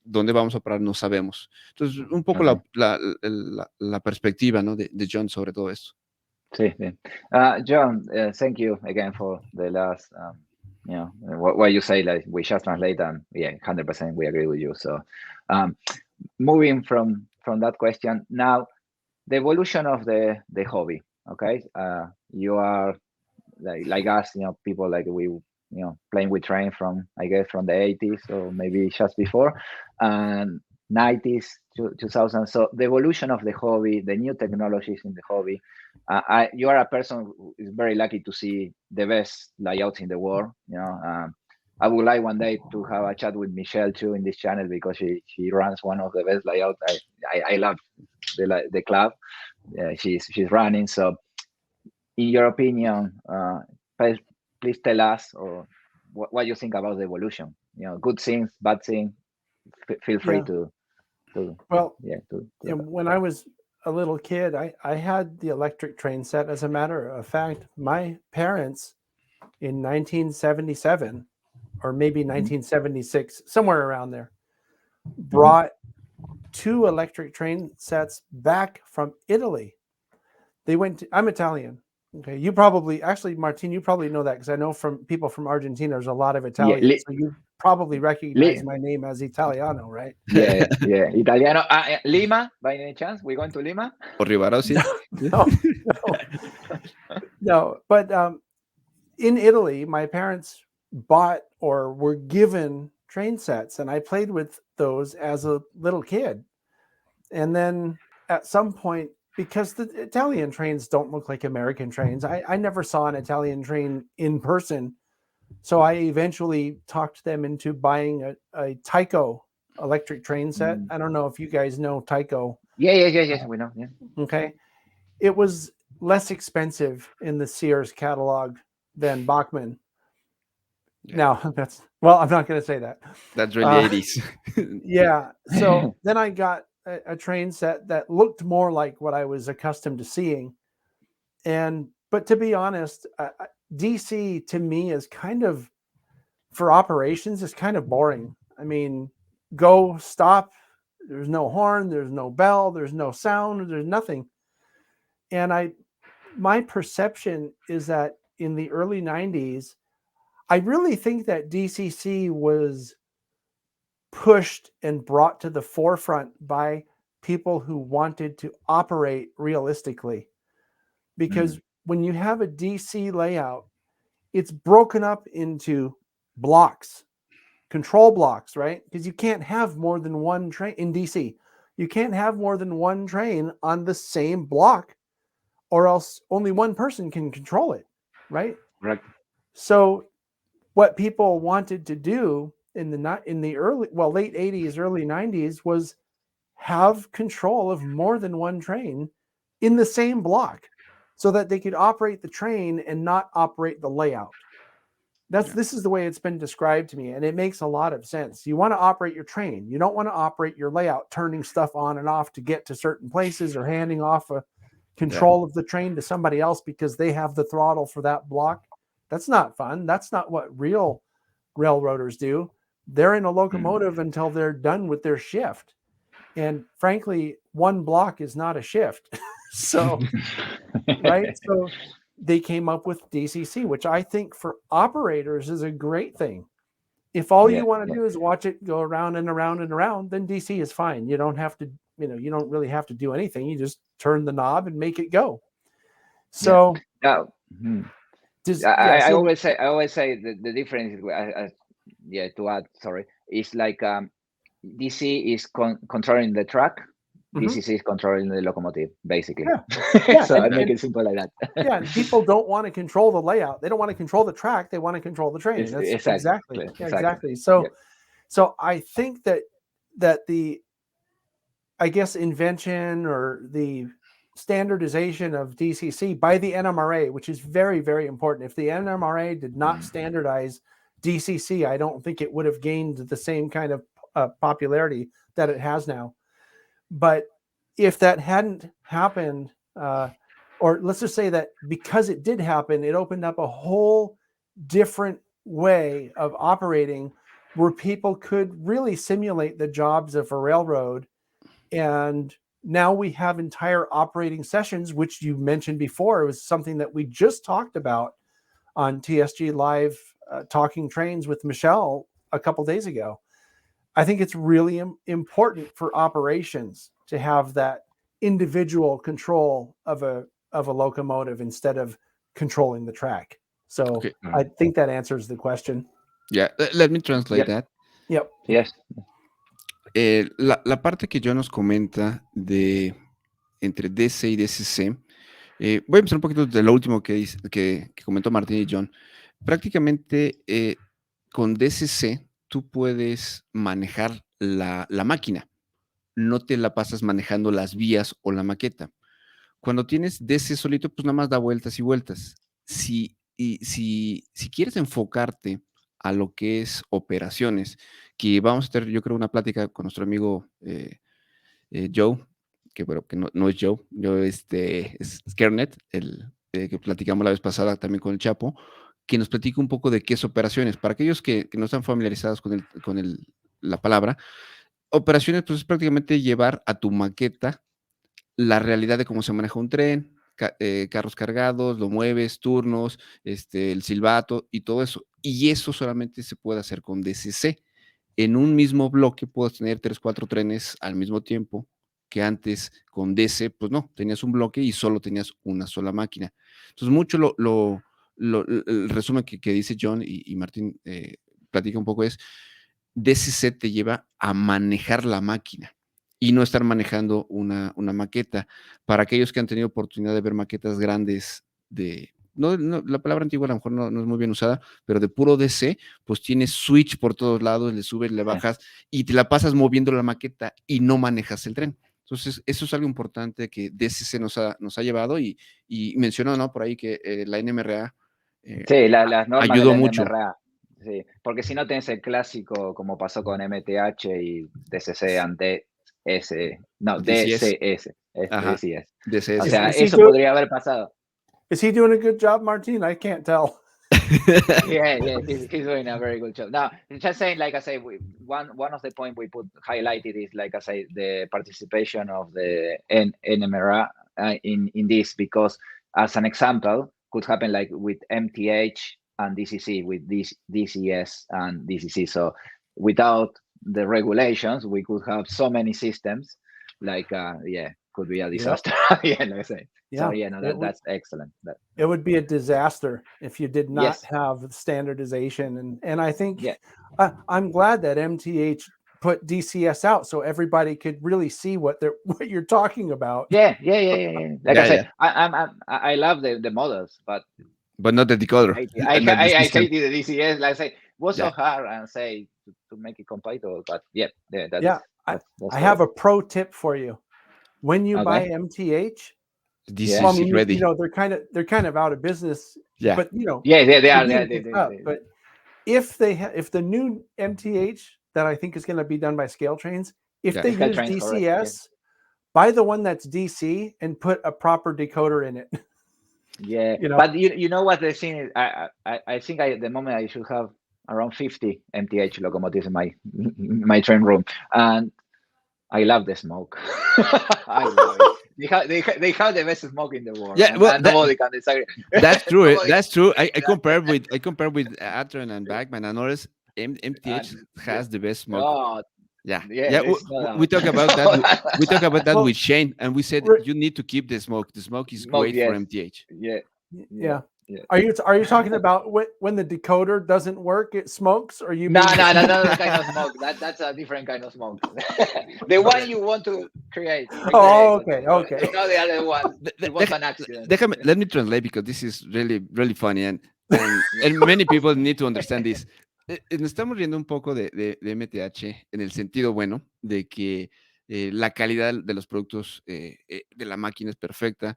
¿dónde vamos a parar? No sabemos. Entonces, un poco ok. la perspectiva, ¿no? de John sobre todo esto. Sí, sí. John, thank you again for the last, what you say, like we just translate and yeah, 100% we agree with you. So, um, moving from that question now, the evolution of the hobby. Okay, you are like us, people like we, playing with train from I guess from the 80s or maybe just before, and 90s to 2000. So the evolution of the hobby, the new technologies in the hobby. You are a person who is very lucky to see the best layouts in the world. I would like one day to have a chat with Michelle too in this channel because she runs one of the best layouts. I love the club she's running. So in your opinion, please, please tell us or what you think about the evolution. Good things, bad things. Feel free Yeah. to Well, yeah when I was a little kid, I had the electric train set. As a matter of fact, my parents in 1977 or maybe Mhm, 1976, somewhere around there, mhm. brought two electric train sets back from Italy. I'm Italian. Okay. You probably, actually, Martin, you probably know that because I know from people from Argentina, there's a lot of Yeah, Italians. So you probably recognize my name as Italiano, right? yeah. Italiano. Lima, by any chance? We going to Lima? O Rivaro, sí. No, no, no. But in Italy, my parents bought or were given train sets, and I played with those as a little kid. And then at some point, because the Italian trains don't look like American trains, I never saw an Italian train in person. So I eventually talked them into buying a Tyco electric train set. Mm. I don't know if you guys know Tyco. Yeah. We know. Yeah. Okay. It was less expensive in the Sears catalog than Bachmann. Yeah. Now, I'm not going to say that. That's really 80s. Yeah. So then I got a train set that looked more like what I was accustomed to seeing. But to be honest, DC to me is kind of, for operations, is kind of boring. I mean, go, stop. There's no horn, there's no bell, there's no sound, there's nothing. And my perception is that in the early 90s, I really think that DCC was pushed and brought to the forefront by people who wanted to operate realistically. Because when you have a DC layout, it's broken up into blocks, control blocks, right? Because you can't have more than one train in DC. You can't have more than one train on the same block, or else only one person can control it, right? Right. So what people wanted to do in the late 80s, early 90s was have control of more than one train in the same block so that they could operate the train and not operate the layout. This is the way it's been described to me, and it makes a lot of sense. You want to operate your train. You don't want to operate your layout, turning stuff on and off to get to certain places or handing off a control of the train to somebody else because they have the throttle for that block. That's not fun. That's not what real railroaders do. They're in a locomotive until they're done with their shift. And frankly, one block is not a shift. So, right? So they came up with DCC, which I think for operators is a great thing. If all you want to do is watch it go around and around and around, then DC is fine. You don't have to, you don't really have to do anything. You just turn the knob and make it go. So, I always say the difference, to add, sorry, is like DC is controlling the track. DCC is controlling the locomotive, basically. So I make it simple like that. And people don't want to control the layout. They don't want to control the track. They want to control the train. That's exactly. So I think that the, I guess, invention or the standardization of DCC by the NMRA, which is very, very important. If the NMRA did not standardize DCC, I don't think it would have gained the same kind of popularity that it has now. But if that hadn't happened, or let's just say that because it did happen, it opened up a whole different way of operating where people could really simulate the jobs of a railroad. And now we have entire operating sessions, which you mentioned before. It was something that we just talked about on TSG Live, Talking Trains with Michelle a couple days ago. I think it's really important for operations to have that individual control of a locomotive instead of controlling the track. So I think that answers the question. Yeah, let me translate that. Yep. Yes. La parte que John nos comenta de entre DC y DCC, voy a empezar un poquito de lo último que comentó Martín y John. Prácticamente con DCC tú puedes manejar la máquina, no te la pasas manejando las vías o la maqueta. Cuando tienes DC solito, pues nada más da vueltas y vueltas. Si quieres enfocarte a lo que es operaciones, que vamos a tener, yo creo, una plática con nuestro amigo Joe, que bueno, que no es Joe, es Kernet, el que platicamos la vez pasada también con el Chapo, que nos platica un poco de qué es operaciones. Para aquellos que no están familiarizados con la palabra, operaciones, pues es prácticamente llevar a tu maqueta la realidad de cómo se maneja un tren, carros cargados, lo mueves, turnos, el silbato y todo eso. Y eso solamente se puede hacer con DCC. En un mismo bloque puedes tener 3, 4 trenes al mismo tiempo, que antes con DC, pues no, tenías un bloque y solo tenías una sola máquina. Entonces, mucho el resumen que dice John y Martín platica un poco es, DCC te lleva a manejar la máquina y no estar manejando una maqueta. Para aquellos que han tenido oportunidad de ver maquetas grandes no, la palabra antigua a lo mejor no es muy bien usada, pero de puro DC, pues tienes switch por todos lados, le subes, le bajas y te la pasas moviendo la maqueta y no manejas el tren. Entonces, eso es algo importante que DCC nos ha llevado y mencionó, ¿no? Por ahí que la NMRA las normas ayudó de la mucho. NMRA. Sí, porque si no tenés el clásico como pasó con MTH y DCC ante DCS. DCS. O sea, eso podría haber pasado. Is he doing a good job, Martin? I can't tell. yeah, he's doing a very good job. Now, just saying, like I say, one of the points we highlighted is, like I say, the participation of the NMRA in this, because as an example, could happen like with MTH and DCC, with DCS and DCC. So without the regulations, we could have so many systems, like could be a disaster. Like I say. So that's excellent. It would be a disaster if you did not have standardization, and I think I'm glad that MTH put DCS out so everybody could really see what you're talking about. Yeah. Like I say, I love the models, but not the decoder. I hate the DCS. Like I say, was so hard and say to make it compatible, but I have a pro tip for you. When you buy MTH, DCC ready. They're kind of out of business. Yeah. But they are. But if the new MTH that I think is going to be done by Scale Trains, if Yeah. they Scale use Trains, correct, DCS, buy the one that's DC and put a proper decoder in it. Yeah, You know? but you know what the thing is? I think at the moment I should have around 50 MTH locomotives in my train room, and I love the smoke. I love it. They have the best smoke in the world, Yeah, well, and nobody can disagree. that's true. Nobody That's true. can I compared with Atron and Bagman, and notice MTH and has the best smoke. oh Yeah, yeah, yeah. it's not We talk about that. We talk about that Well, with Shane, and we said Re- you need to keep the smoke. The smoke is smoke. great for Yes, MTH. yeah, yeah. yeah. Are you talking about when the decoder doesn't work, it smokes? Or you No, mean no, no, no, kind of smoke. That's a different kind of smoke. The one you want to create. Oh, Recreate, okay. not the other one. It was an accident. Let me translate because this is really funny and many people need to understand this. Nos estamos riendo un poco de MTH en el sentido bueno de que la calidad de los productos de la máquina es perfecta,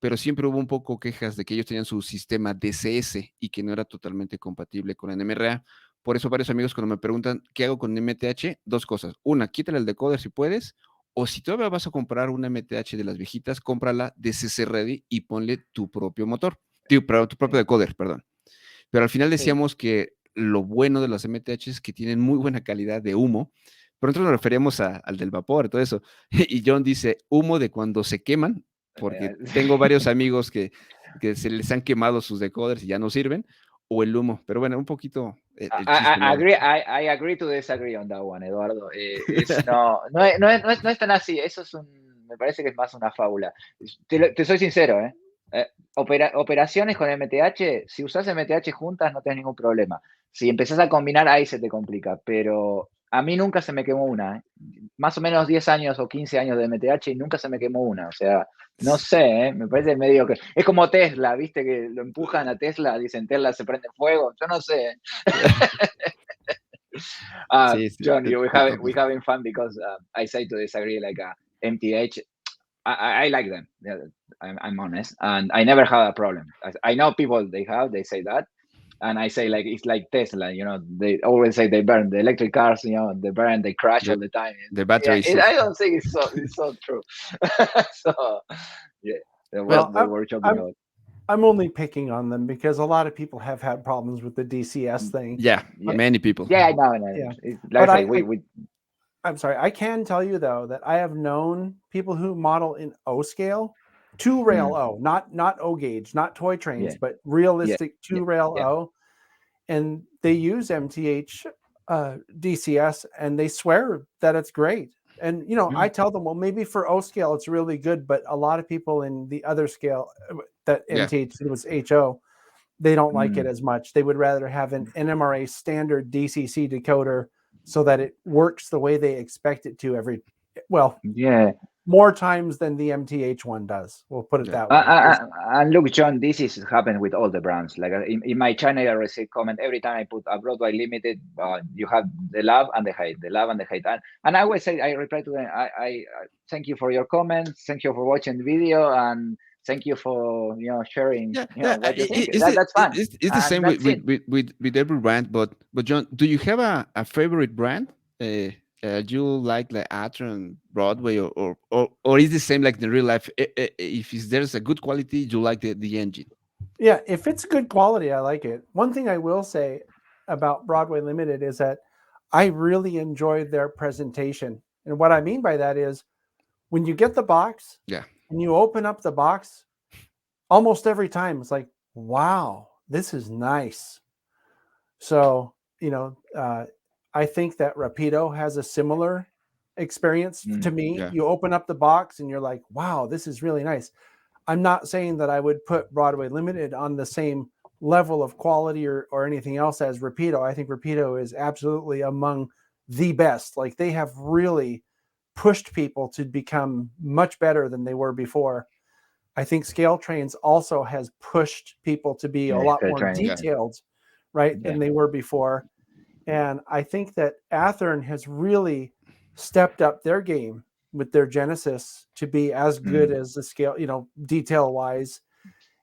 pero siempre hubo un poco quejas de que ellos tenían su sistema DCS y que no era totalmente compatible con NMRA. Por eso varios amigos cuando me preguntan qué hago con MTH, dos cosas. Una, quítale el decoder si puedes, o si todavía vas a comprar una MTH de las viejitas, cómprala DCC Ready y ponle tu propio motor, tu propio decoder, perdón. Pero al final Sí. decíamos que lo bueno de las MTH es que tienen muy buena calidad de humo, pero nosotros nos referíamos al del vapor, todo eso. Y John dice humo de cuando se queman, porque tengo varios amigos que se les han quemado sus decoders y ya no sirven, o el humo. Pero bueno, un poquito el chiste, ¿no? I agree to disagree on that one, Eduardo. No es tan así. Eso es me parece que es más una fábula. Te soy sincero, ¿eh? Operaciones con MTH, si usas MTH juntas no tenés ningún problema. Si empezás a combinar, ahí se te complica. Pero a mí nunca se me quemó una, ¿eh? Más o menos 10 años o 15 años de MTH y nunca se me quemó una. O sea, no sé, me parece medio que... Es como Tesla, ¿viste? Que lo empujan a Tesla, dicen Tesla se prende fuego. Yo no sé. Sí, John, we having fun because I say to disagree like MTH. I like them. Yeah, I'm honest, and I never had a problem. I know people they say that, and I say like it's like Tesla. You know, they always say they burn the electric cars. You know, they burn, they crash all the time. The battery I don't think it's so true. So yeah, Well, we were talking about. I'm only picking on them because a lot of people have had problems with the DCS thing. Yeah, many people. Yeah, I know. Yeah. Like But I'm sorry. I can tell you though that I have known people who model in O scale, two rail O, not O gauge, not toy trains, but realistic two rail O, and they use MTH DCS and they swear that it's great. And you know, I tell them, well, maybe for O scale it's really good, but a lot of people in the other scale that MTH was HO, they don't like it as much. They would rather have an NMRA standard DCC decoder so that it works the way they expect it to more times than the MTH one does. We'll put it that way. And look, John, this is happened with all the brands. Like in my channel, I receive comment every time I put a Broadway Limited. You have the love and the hate, and I always say, I reply to them. I thank you for your comments. Thank you for watching the video, and thank you for sharing. What you think. That's fun. It's the same with every brand. But John, do you have a favorite brand? You like Atron, Broadway, or is the same like in real life? If there's a good quality, you like the engine. Yeah, if it's good quality, I like it. One thing I will say about Broadway Limited is that I really enjoyed their presentation. And what I mean by that is when you get the box, and you open up the box, almost every time it's like, wow, this is nice. So, I think that Rapido has a similar experience to me. Yeah. You open up the box and you're like, wow, this is really nice. I'm not saying that I would put Broadway Limited on the same level of quality or anything else as Rapido. I think Rapido is absolutely among the best. Like they have really pushed people to become much better than they were before. I think Scale Trains also has pushed people to be a lot more detailed, right, than they were before. And I think that Athearn has really stepped up their game with their Genesis to be as good as the scale, detail wise,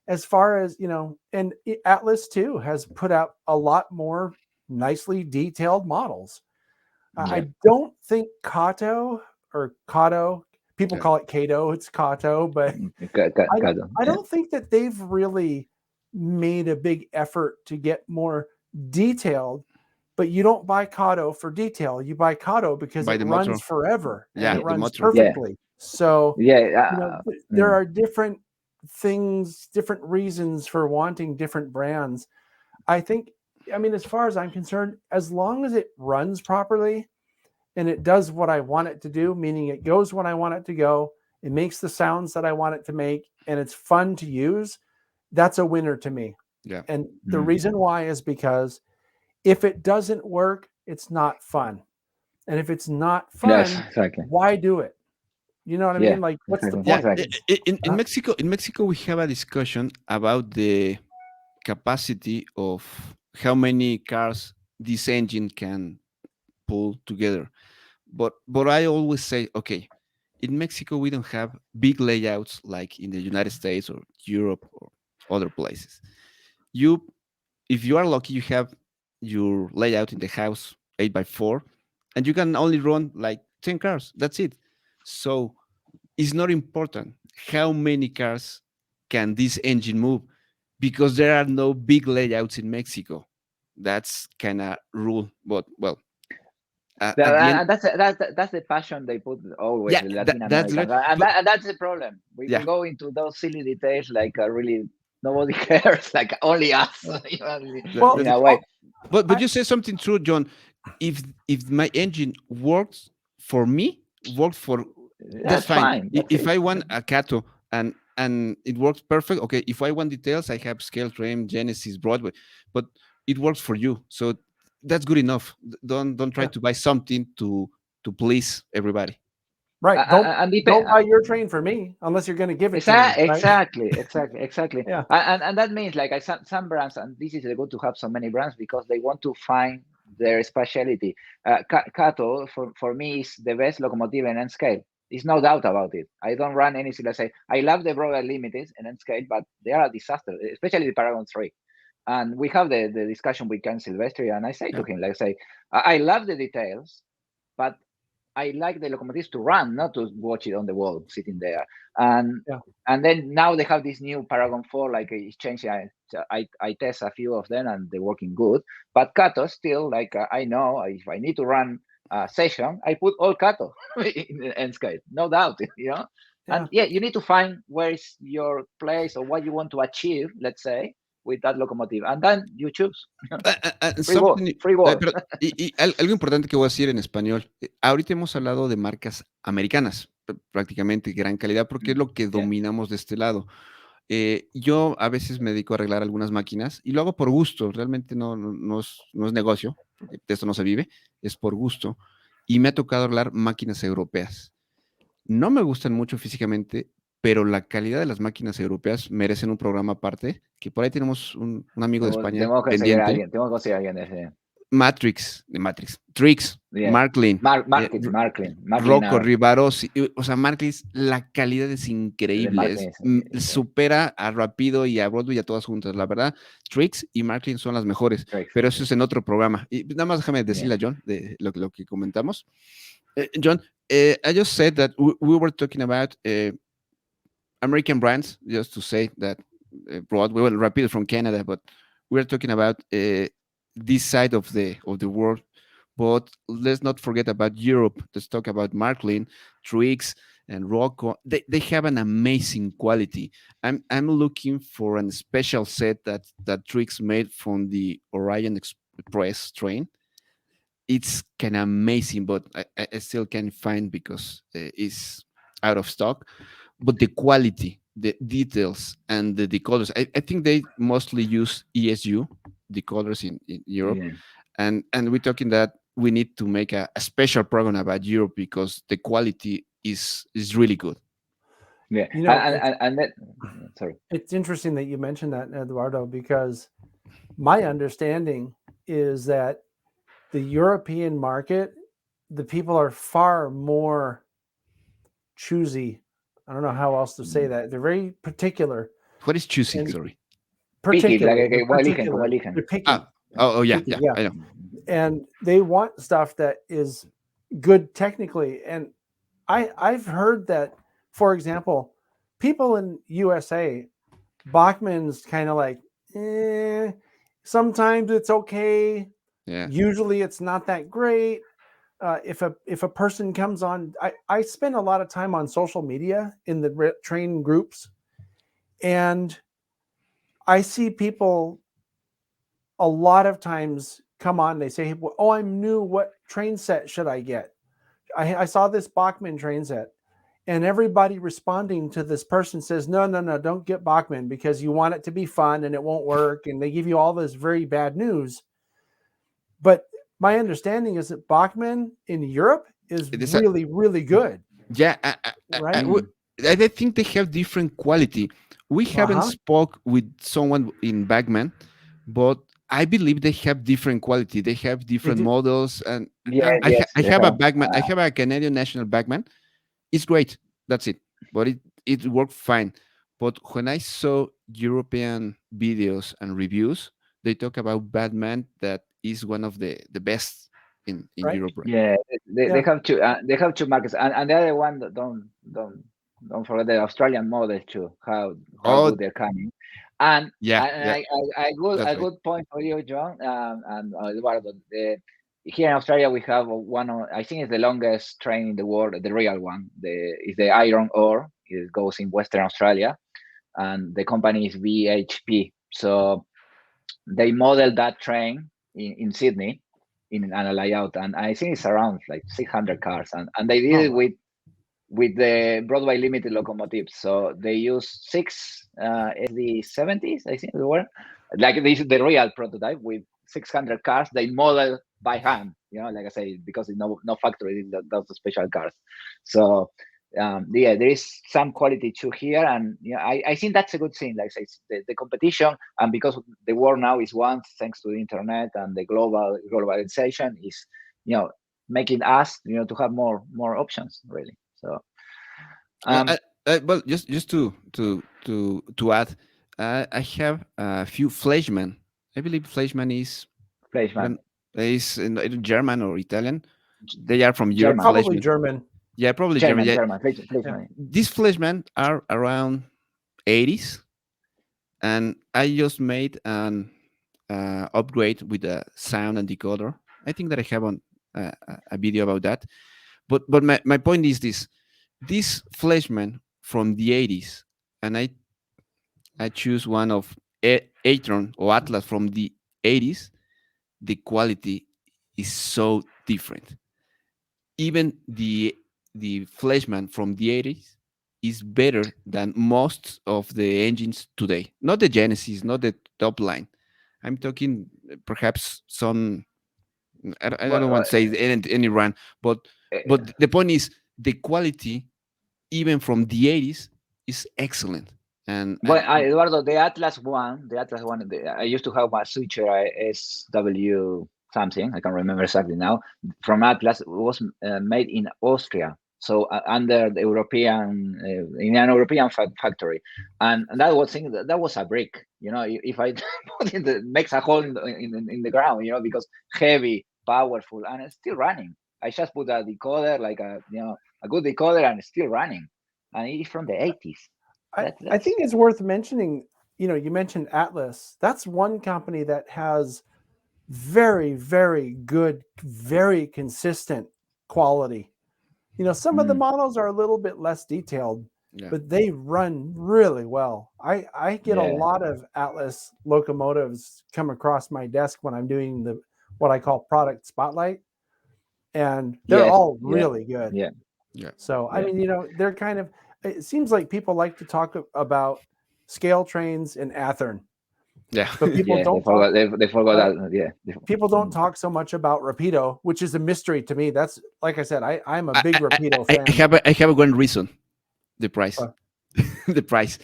as far as, and Atlas too has put out a lot more nicely detailed models. Yeah. I don't think Kato or Kato, people call it Kato, it's Kato, but I don't think that they've really made a big effort to get more detailed. But you don't buy Kato for detail. You buy Kato because it runs forever and it runs perfectly. So there are different things, different reasons for wanting different brands. I mean, as far as I'm concerned, as long as it runs properly and it does what I want it to do, meaning it goes when I want it to go, it makes the sounds that I want it to make, and it's fun to use, that's a winner to me. Yeah. And the reason why is because if it doesn't work, it's not fun. And if it's not fun, why do it? You know what I mean? Like, what's the point? In Mexico, we have a discussion about the capacity of how many cars this engine can pull together. But I always say, okay, in Mexico, we don't have big layouts like in the United States or Europe or other places. If you are lucky, you have your layout in the house 8x4, and you can only run like 10 cars. That's it. So it's not important how many cars can this engine move, because there are no big layouts in Mexico. That's kind of rule. But well, that's the passion they put always in Latin America, and that's the problem. We go into those silly details like really nobody cares, like only us. In a way. But you say something true, John. If my engine works for me, that's fine. If I want a Kato and it works perfect, okay. If I want details, I have Scale Frame, Genesis, Broadway, but it works for you, so that's good enough. Don't try to buy something to please everybody. Right. Don't buy your train for me unless you're going to give it to me. Right? Exactly. Yeah. And that means like some brands, and this is good to have so many brands because they want to find their specialty. Kato for me is the best locomotive in N scale. There's no doubt about it. I don't run any. Let's say I love the Broadway Limiteds in N scale, but they are a disaster, especially the Paragon 3. And we have the discussion with Ken Silvestri, and I say to him, like, say, I love the details, but I like the locomotives to run, not to watch it on the wall, sitting there. And then now they have this new Paragon 4, like it's changing. I test a few of them and they're working good. But Kato still, like I know if I need to run a session, I put all Kato in N scale, no doubt, And you need to find where is your place or what you want to achieve, let's say, with that locomotive, and then you choose. Free word. Algo importante que voy a decir en español. Ahorita hemos hablado de marcas americanas, prácticamente gran calidad, porque es lo que dominamos de este lado. Yo a veces me dedico a arreglar algunas máquinas y lo hago por gusto. Realmente no es negocio, porque de esto no se vive, es por gusto. Y me ha tocado arreglar máquinas europeas. No me gustan mucho físicamente, pero la calidad de las máquinas europeas merecen un programa aparte, que por ahí tenemos un amigo de España tengo que pendiente. conseguir a alguien de ese. Trix, Marklin, Rocco, Marklin, Rivarosi, o sea, Marklin, la calidad es increíble, supera a Rapido y a Broadway y a todas juntas, la verdad. Trix y Marklin son las mejores, pero eso es en otro programa. Y nada más déjame decirle a John de lo que comentamos. John, I just said that we were talking about American brands, just to say that Broadway, well, Rapido from Canada, but we're talking about this side of the world. But let's not forget about Europe. Let's talk about Marklin, Trix, and Rocco. They have an amazing quality. I'm looking for a special set that Trix made from the Orion Express train. It's kind of amazing, but I still can't find because it's out of stock. But the quality, the details, and the decoders, I think they mostly use ESU decoders in Europe. Yeah. And we're talking that we need to make a special program about Europe because the quality is really good. Yeah. Sorry. It's interesting that you mentioned that, Eduardo, because my understanding is that the European market, the people are far more choosy. I don't know how else to say that. They're very particular. What is choosy? Sorry. Particular. Picky, like, They're picky. Yeah, I know. and they want stuff that is good technically. And I've heard that, for example, people in USA, Bachman's kind of like, sometimes it's okay. Yeah. Usually it's not that great. If a person comes on, I spend a lot of time on social media in the train groups, and I see people a lot of times come on. They say, "Oh, I'm new. What train set should I get?" I saw this Bachman train set, and everybody responding to this person says, "No, no, no, don't get Bachman because you want it to be fun and it won't work." And they give you all this very bad news. But my understanding is that Bachman in Europe is It is a, really, really good, yeah, right? I think they have different quality. We Uh haven't huh. spoke with someone in Bagman, but I believe they have different quality. They have They different do. models, and Yes, yes, I they have a have. Bagman. I have a Canadian National Bagman. It's great. That's it. But it worked fine. But when I saw European videos and reviews, they talk about Batman that is one of the best in Right? Europe. Yeah, they Yeah. have two markets, and the other one, don't forget the Australian model too. How Oh good they're coming, and yeah, yeah, a that's right. good point for you, John, and Eduardo. Here in Australia, we have one of, I think it's the longest train in the world, the real one. Is the iron ore. It goes in Western Australia, and the company is VHP. So they modeled that train in Sydney in a layout, and I think it's around like 600 cars, and they did Oh, it wow. with the Broadway limited locomotives. So they use six SD70s, I think they were, like this is the real prototype with 600 cars. They model by hand, like I say, because no factory does the special cars. So yeah, there is some quality too here, and I think that's a good thing. Like I say, the competition, and because the world now is one, thanks to the internet and the globalization, is making us to have more options really. So Uh, um, well, just to add, I have a few Fleischmann. I believe Fleischmann is I Fleischmann, don't is in either German or Italian. They are from Europe. German, Probably Fleischmann. German. Yeah, probably German. Yeah, Yeah. Fleischmann. these Fleischmann are around 80s, and I just made an upgrade with the sound and decoder. I think that I have on a video about that. But my point is this Fleischmann from the 80s, and I choose one of Atron or Atlas from the 80s, the quality is so different. Even the Fleshman from the 80s is better than most of the engines today. Not the Genesis, not the top line. I'm talking perhaps some. I don't Well, want to say any run, but uh, the point is the quality even from the 80s is excellent. And Eduardo, the Atlas one. I used to have my switcher SW something. I can't remember exactly now. From Atlas, it was made in Austria, so under the European in an European factory, and that was thing that was a brick. If I put it, makes a hole in the ground. Because heavy, powerful, and it's still running. I just put a decoder, like a good decoder, and it's still running, and it's from the 80s. I That's think it's worth mentioning, you mentioned Atlas. That's one company that has very, very good, very consistent quality. Some of the mm, models are a little bit less detailed, yeah, but they run really well. I get a yeah, lot of Atlas locomotives come across my desk when I'm doing the what I call product spotlight, and they're yes, all yeah, really good. yeah, yeah, So, I yeah. mean, they're kind of, it seems like people like to talk about scale trains in Athern, yeah. but people Yeah, they don't talk, forgot. They forgot right? that. Yeah. People don't Mm. talk so much about Rapido, which is a mystery to me. That's, like I said, I'm a I, big I, I Rapido I fan. I have one reason: the price. Uh, The price.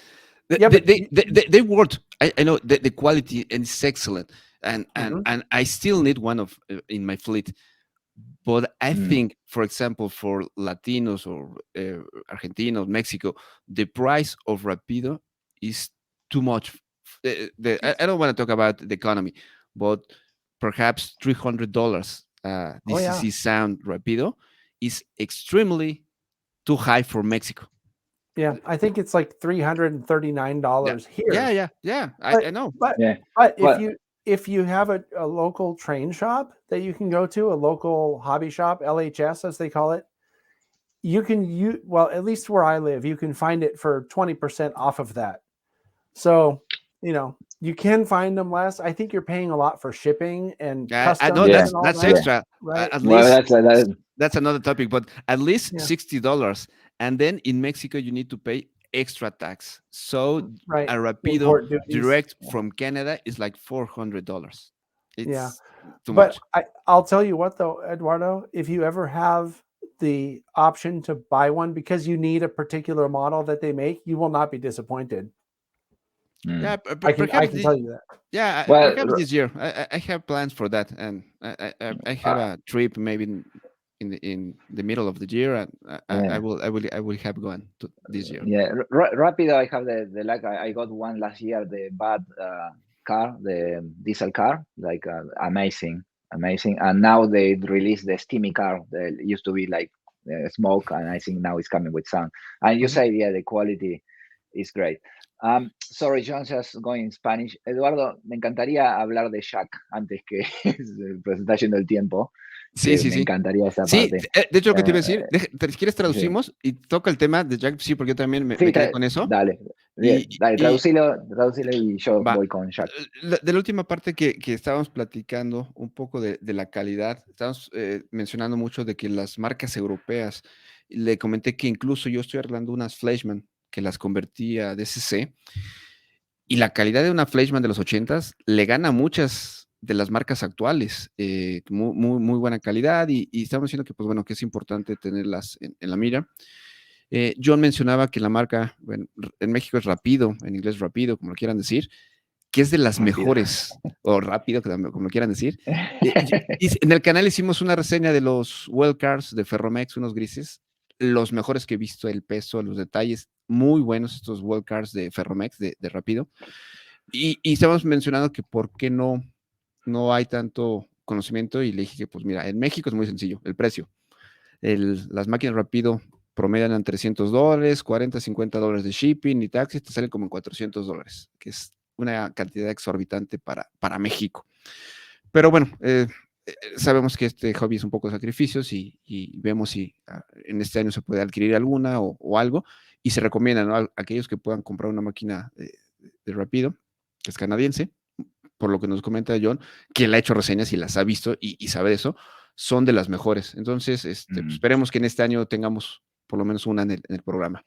yeah, but They worked. I know the quality and it's excellent, mhm. and I still need one of in my fleet. But I Mm. think, for example, for Latinos or Argentinos, Mexico, the price of Rapido is too much. I don't want to talk about the economy, but perhaps $300 DCC sound Rapido is extremely too high for Mexico. Yeah, I think it's like $339 here. Yeah. I know. But if you have a local train shop that you can go to, a local hobby shop, LHS as they call it, you can well, at least where I live, you can find it for 20% off of that. So, you can find them less. I think you're paying a lot for shipping and customs. I know that's extra. Right? At least that's another topic, but at least $60. And then in Mexico, you need to pay extra tax. So a Rapido direct from Canada is like $400. It's too much. I'll tell you what, though, Eduardo, if you ever have the option to buy one because you need a particular model that they make, you will not be disappointed. Yeah, I can tell you that. Yeah, perhaps this year. I have plans for that, and I have a trip maybe in the middle of the year, and I will have gone to this year. Yeah, Rapido. I have the like I got one last year, the bad car, the diesel car, like amazing, and now they released the steamy car that used to be like smoke, and I think now it's coming with sound. And you say, the quality is great. Sorry, John, just going in Spanish. Eduardo, me encantaría hablar de Jack antes que pues está yendo el tiempo. Sí. Me encantaría esa parte. De hecho, lo que te iba a decir, si quieres traducimos y toca el tema de Jack, sí, porque yo también me quedé con eso. Dale, traducilo y yo voy con Jack. De la última parte que estábamos platicando un poco de la calidad, estábamos mencionando mucho de que las marcas europeas, le comenté que incluso yo estoy arreglando unas Fleischmann que las convertí a DCC, y la calidad de una Fleischmann de los 80s le gana a muchas de las marcas actuales, muy buena calidad, y estamos diciendo que, pues bueno, que es importante tenerlas en la mira. John mencionaba que la marca, bueno, en México es Rapido, en inglés Rapido, como lo quieran decir, que es de las mejores, o Rápido, como lo quieran decir. Y en el canal hicimos una reseña de los Well Cars de Ferromex, unos grises, los mejores que he visto, el peso, los detalles, muy buenos estos Well Cars de Ferromex, de Rapido. Y estamos mencionando que por qué no hay tanto conocimiento, y le dije que, pues mira, en México es muy sencillo, el precio. Las máquinas Rapido promedian en $300, $40, $50 de shipping y taxis, te salen como en $400, que es una cantidad exorbitante para México. Pero bueno, sabemos que este hobby es un poco de sacrificios, y vemos si en este año se puede adquirir alguna o algo, y se recomienda, ¿no?, a aquellos que puedan comprar una máquina de Rapido, que es canadiense, por lo que nos comenta John, que él ha hecho reseñas y las ha visto y sabe de eso, son de las mejores. Entonces, pues esperemos que en este año tengamos por lo menos una en el programa.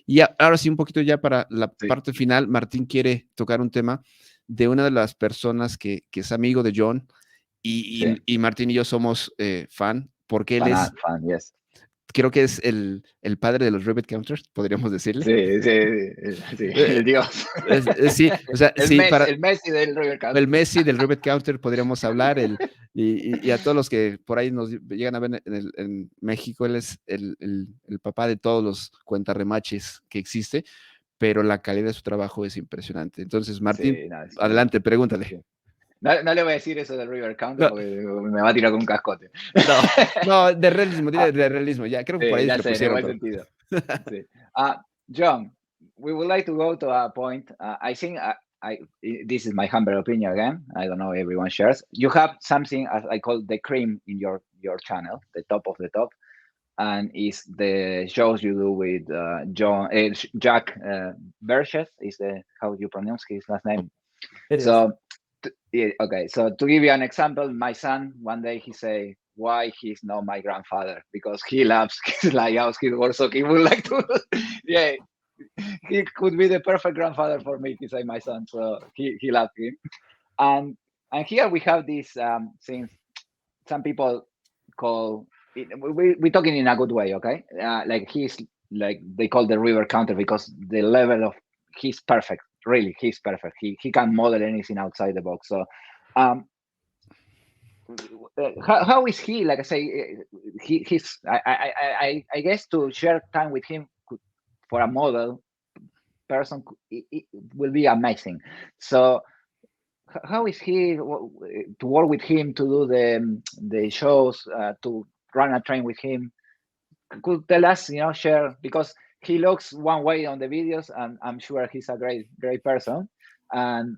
Y ahora sí, un poquito ya para la parte final, Martín quiere tocar un tema de una de las personas que es amigo de John, y Martín y yo somos fan, porque él es... Fan, yes. Creo que es el padre de los Rivet Counters, podríamos decirle. Sí, el dios. Sí, o sea, el Messi del Rivet Counter. El Messi del Rivet Counter podríamos hablar, y a todos los que por ahí nos llegan a ver en México, él es el papá de todos los cuentarremaches que existe, pero la calidad de su trabajo es impresionante. Entonces, Martín, adelante, pregúntale. Sí. No le voy a decir eso del River Counter porque me va a tirar con un cascote. No, de realismo, ya creo que por ahí ya se sé, pusieron. En buen sentido. Sí. John, we would like to go to a point. I think this is my humble opinion again. I don't know everyone shares. You have something as I call the cream in your channel, the top of the top, and is the shows you do with Jack Verges. Is how you pronounce his last name? Okay, so to give you an example, my son one day he say, "Why he's not my grandfather? Because he loves his layouts, his work, so he would like to." Yeah, he could be the perfect grandfather for me. He say my son, so he loves him. And here we have these things. Some people call it, we're talking in a good way, okay? Like he's like they call the River Counter because the level of he's perfect. Really, he's perfect. He can model anything outside the box. So, how is he? Like I say, he's. I guess to share time with him for a model person it will be amazing. So, how is he to work with him, to do the shows, to run a train with him? Could tell us, share, because he looks one way on the videos, and I'm sure he's a great person. And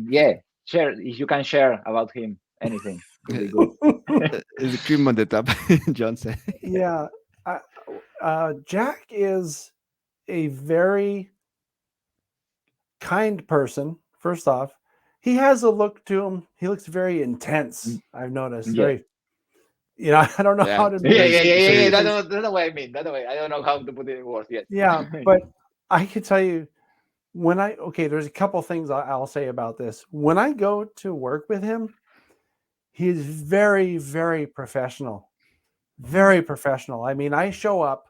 yeah, share, if you can share about him anything, would be good. The cream on the top, John said. Yeah. Jack is a very kind person. First off, he has a look to him. He looks very intense. I've noticed. Yeah. Very, I don't know how to. Yeah. That's the way I mean. That's the way. I don't know how to put it in words yet. Yeah, but I can tell you, there's a couple things I'll say about this. When I go to work with him, he's very, very professional. Very professional. I mean, I show up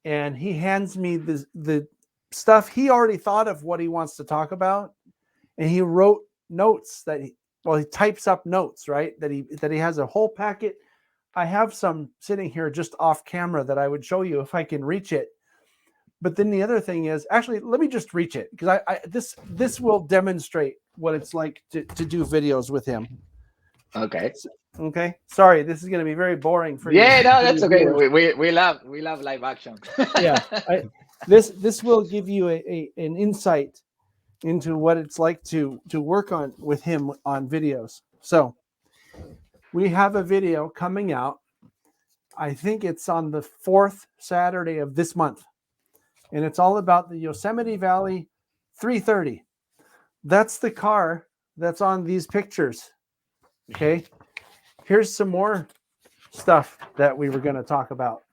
and he hands me the stuff. He already thought of what he wants to talk about, and he wrote notes he types up notes, right? That he has a whole packet. I have some sitting here just off camera that I would show you if I can reach it. But then the other thing is, actually, let me just reach it, because this will demonstrate what it's like to do videos with him. Okay. Okay. Sorry, this is going to be very boring for you. Yeah, no, that's okay. We love live action. Yeah. This will give you an insight into what it's like to work with him on videos. So we have a video coming out. I think it's on the 4th Saturday of this month. And it's all about the Yosemite Valley 330. That's the car that's on these pictures. Okay. Here's some more stuff that we were going to talk about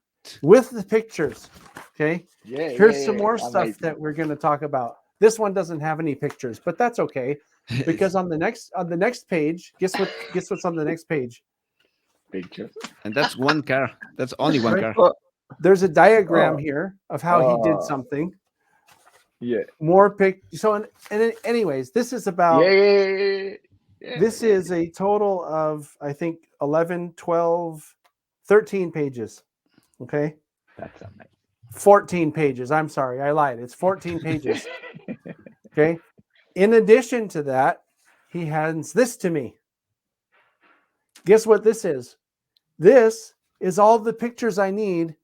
with the pictures. Okay. Here's some more stuff that we're going to talk about. This one doesn't have any pictures, but that's okay, because on the next page, guess what's on the next page? Pictures. And that's one car. That's only one car. There's a diagram here of how he did something. Yeah. More pictures. So, and anyways, this is about. This is a total of, I think, 11, 12, 13 pages. Okay. That's amazing. 14 pages. I'm sorry, I lied. It's 14 pages. Okay. In addition to that, he hands this to me. Guess what this is? This is all the pictures I need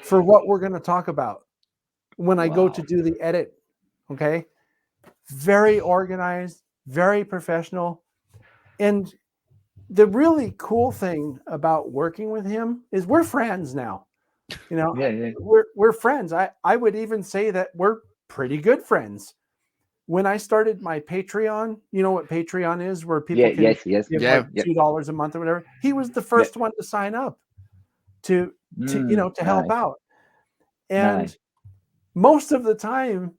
for what we're going to talk about when I go to do the edit. Okay. Very organized, very professional. And the really cool thing about working with him is we're friends now. We're friends. I would even say that we're pretty good friends. When I started my Patreon, you know what Patreon is, where people can give like $2 a month or whatever. He was the first one to sign up to help out. And most of the time,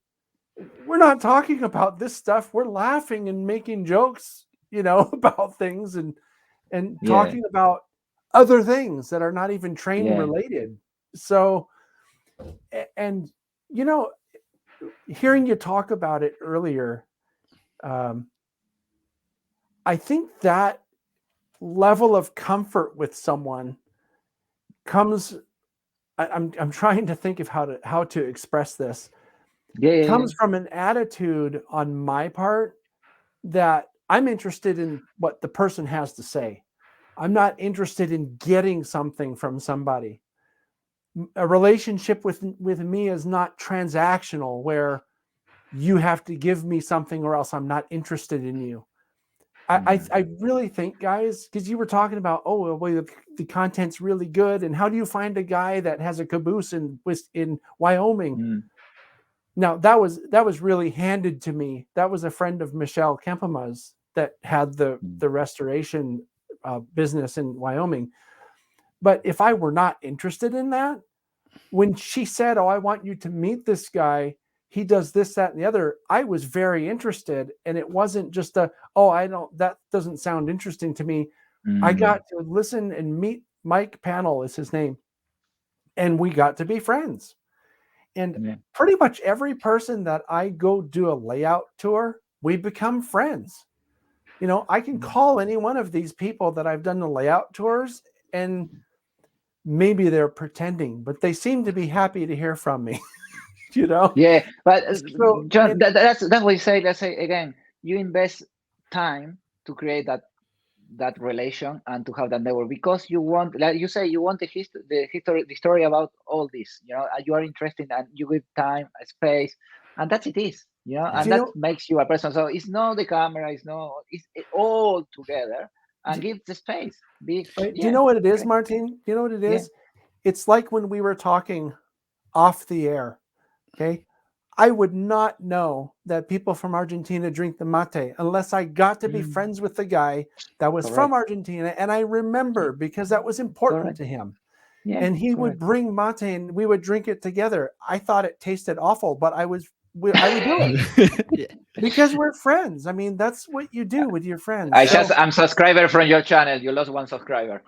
we're not talking about this stuff. We're laughing and making jokes, about things and talking about other things that are not even train related. So, and hearing you talk about it earlier, I think that level of comfort with someone comes. I'm trying to think of how to express this. Comes from an attitude on my part that I'm interested in what the person has to say. I'm not interested in getting something from somebody. A relationship with me is not transactional, where you have to give me something or else I'm not interested in you. I really think, guys, because you were talking about, the content's really good, and how do you find a guy that has a caboose in Wyoming? Now that was really handed to me. That was a friend of Michelle Kempema's that had the restoration business in Wyoming. But if I were not interested in that, when she said, I want you to meet this guy, he does this, that, and the other, I was very interested. And it wasn't just that doesn't sound interesting to me. I got to listen and meet Mike Panel is his name. And we got to be friends. And pretty much every person that I go do a layout tour, we become friends. I can call any one of these people that I've done the layout tours, and maybe they're pretending, but they seem to be happy to hear from me. Yeah, but John, that's what you say. Let's say again, you invest time to create that relation and to have that network, because you want, like you say, you want the story about all this, you are interested and you give time, space, and that's it is, and that makes you a person. So it's not the camera, it's all together, and give the space. Do you know what it is, Martin? Do you know what it is? It's like when we were talking off the air, okay? I would not know that people from Argentina drink the mate unless I got to be friends with the guy that was from Argentina. And I remember because that was important to him. And he would bring mate and we would drink it together. I thought it tasted awful, but I would do it because we're friends. I mean, that's what you do with your friends. I'm subscriber from your channel. You lost one subscriber.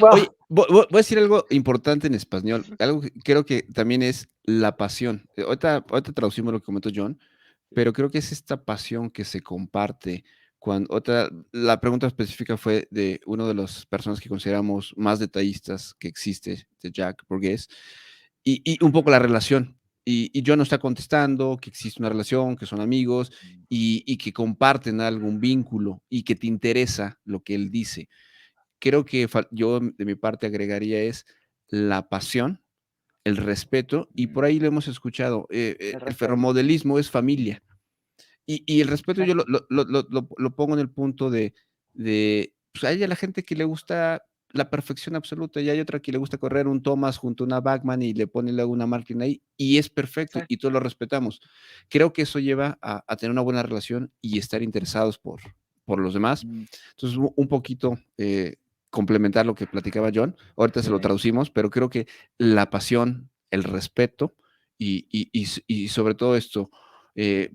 Oye, voy a decir algo importante en español, algo que creo que también es la pasión. Ahorita traducimos lo que comentó John, pero creo que es esta pasión que se comparte. La pregunta específica fue de uno de las personas que consideramos más detallistas que existe, de Jack Burgess, y un poco la relación. Y John nos está contestando que existe una relación, que son amigos y que comparten algún vínculo y que te interesa lo que él dice. Creo que yo de mi parte agregaría es la pasión, el respeto, y por ahí lo hemos escuchado, el ferromodelismo es familia. Y el respeto yo lo pongo en el punto de pues hay a la gente que le gusta la perfección absoluta y hay otra que le gusta correr un Thomas junto a una Backman y le pone luego una Martin ahí y es perfecto y todos lo respetamos. Creo que eso lleva a tener una buena relación y estar interesados por los demás. Entonces, un poquito complementar lo que platicaba John. Ahorita se lo traducimos, pero creo que la pasión, el respeto y sobre todo esto,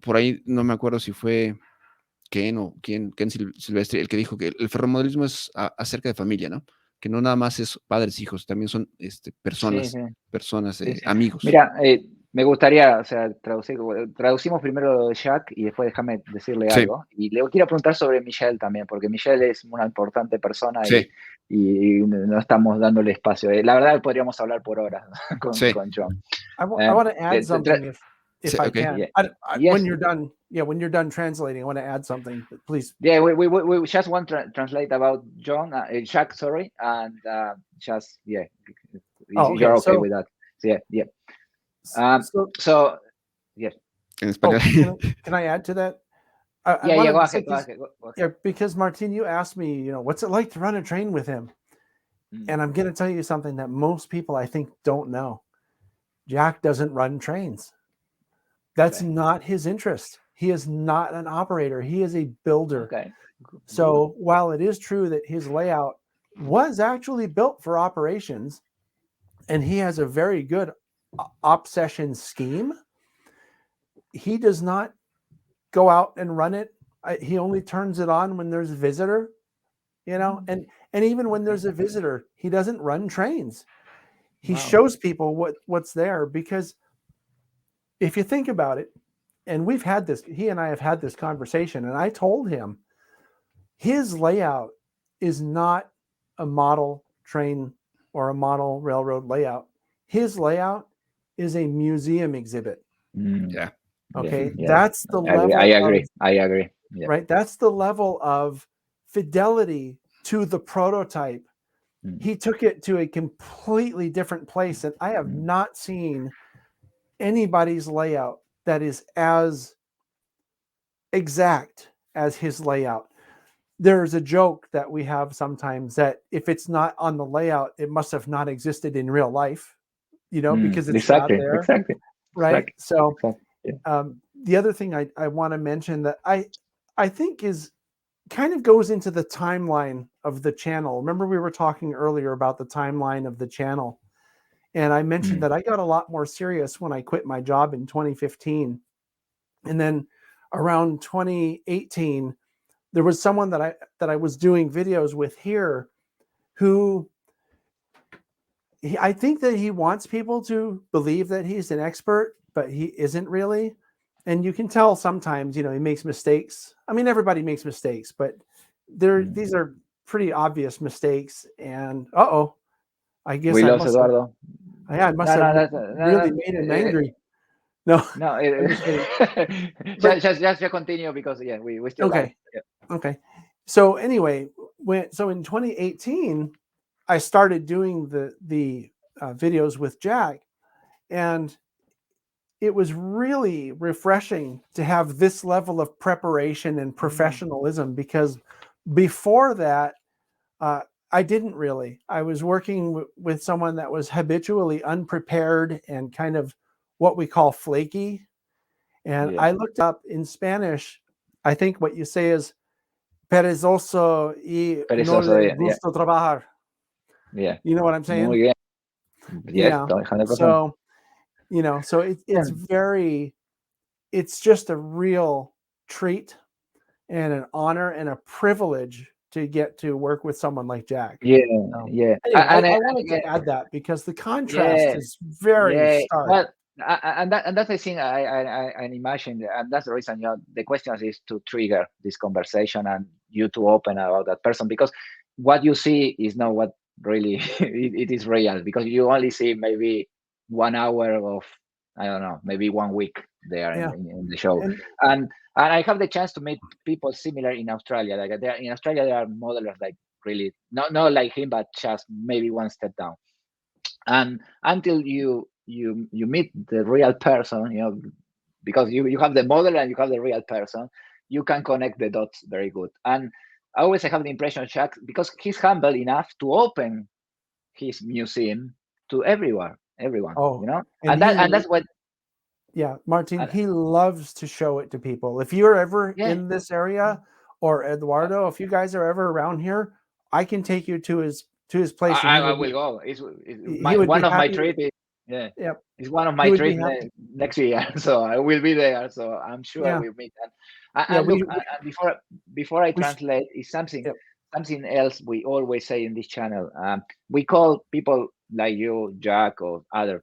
por ahí no me acuerdo si fue Ken o Ken Silvestre el que dijo que el ferromodelismo es acerca de familia, ¿no? Que no nada más es padres, hijos, también son personas, amigos. Mira, me gustaría, o sea, traducimos primero Jack y después déjame decirle algo. Y le quiero preguntar sobre Michelle también, porque Michelle es una importante persona y no estamos dándole espacio. La verdad podríamos hablar por horas con John. I want to add something if I can. When you're done, when you're done translating, I want to add something, please. Yeah, we just want to translate about John, Jack, sorry, and just you're okay with that. So yeah. Can I add to that? Go ahead. Yeah, because Martin, you asked me, what's it like to run a train with him? And I'm going to tell you something that most people, I think, don't know. Jack doesn't run trains. That's not his interest. He is not an operator. He is a builder. Okay. So while it is true that his layout was actually built for operations, and he has a very good op session scheme, he does not go out and run it. He only turns it on when there's a visitor, and even when there's a visitor, he doesn't run trains. He shows people what's there, because if you think about it, and he and I have had this conversation, and I told him his layout is not a model train or a model railroad layout. His layout is a museum exhibit. Yeah. Okay. Yeah. That's the level. I agree. Yeah. Right. That's the level of fidelity to the prototype. He took it to a completely different place. And I have not seen anybody's layout that is as exact as his layout. There's a joke that we have sometimes that if it's not on the layout, it must have not existed in real life, because it's not there. Exactly. Right. So the other thing I want to mention that I think is kind of goes into the timeline of the channel. Remember, we were talking earlier about the timeline of the channel. And I mentioned that I got a lot more serious when I quit my job in 2015. And then around 2018, there was someone that I was doing videos with here who I think that he wants people to believe that he's an expert, but he isn't really. And you can tell sometimes, he makes mistakes. I mean, everybody makes mistakes, but these are pretty obvious mistakes. And I guess we lost Eduardo. I must have really made him angry. No, No, I'm just kidding. But just continue because we still live. okay, okay. So anyway, in 2018, I started doing the videos with Jack, and it was really refreshing to have this level of preparation and professionalism, because before that, uh, I didn't really. I was working with someone that was habitually unprepared and kind of what we call flaky. And Yeah, I looked up in Spanish, I think what you say is perezoso y no perezoso, le yeah, gusta trabajar. yeah. You know what I'm Muy saying? bien. Yes, Yeah. 100%. So, so Yeah, it's just a real treat and an honor and a privilege to get to work with someone like Jack. yeah, So, yeah. anyway, I And wanted again, to add that because the contrast yeah, is very yeah. stark. Well, and that's the thing I imagine, and that's the reason the question is to trigger this conversation and you to open about that person, because what you see is not what really it is real, because you only see maybe 1 hour of, I don't know, maybe 1 week there Yeah. in the show, And and I have the chance to meet people similar in Australia. Like in Australia there are modelers like really not like him, but just maybe one step down. And until you meet the real person, because you have the model and you have the real person, you can connect the dots very good. And I always have the impression, Chuck, because he's humble enough to open his museum to everyone, oh, and that's what. yeah, Martin, And he loves to show it to people. If you're ever yeah, in this area, or Eduardo, if you guys are ever around here, I can take you to his place, and I will go. It's he my would be one of my happy. trip. Yeah, Yep, it's one of he my would be trips happy. next year, so I will be there. So I'm sure Yeah, we'll meet. yeah, And look, before I we translate, is yep, something else we always say in this channel. We call people like you, Jack, or other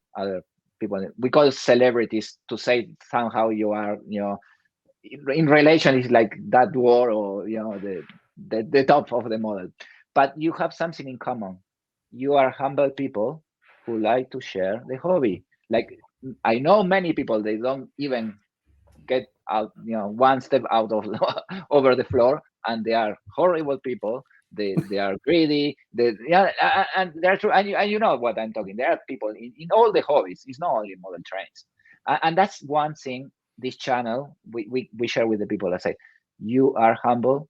people. We call celebrities to say somehow you are, in relation is like that war, or the top of the model, but you have something in common. You are humble people who like to share the hobby. Like, I know many people, they don't even get out, one step out of over the floor, and they are horrible people. They are greedy. And they're true. And you know what I'm talking. There are people in all the hobbies. It's not only model trains, and that's one thing. This channel we share with the people. I say, you are humble.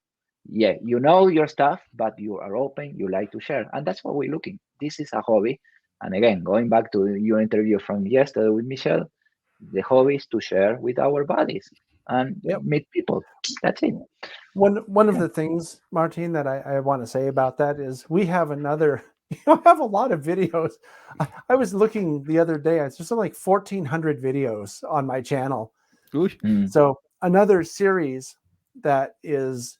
Yeah, you know your stuff, but you are open. You like to share, and that's what we're looking. This is a hobby. And again, going back to your interview from yesterday with Michelle, the hobby is to share with our bodies and yep. meet people. That's it. One of Yeah. the things, Martin, that I want to say about that is we have another. I have a lot of videos. I was looking the other day. It's just like 1,400 videos on my channel. Uy, So another series that is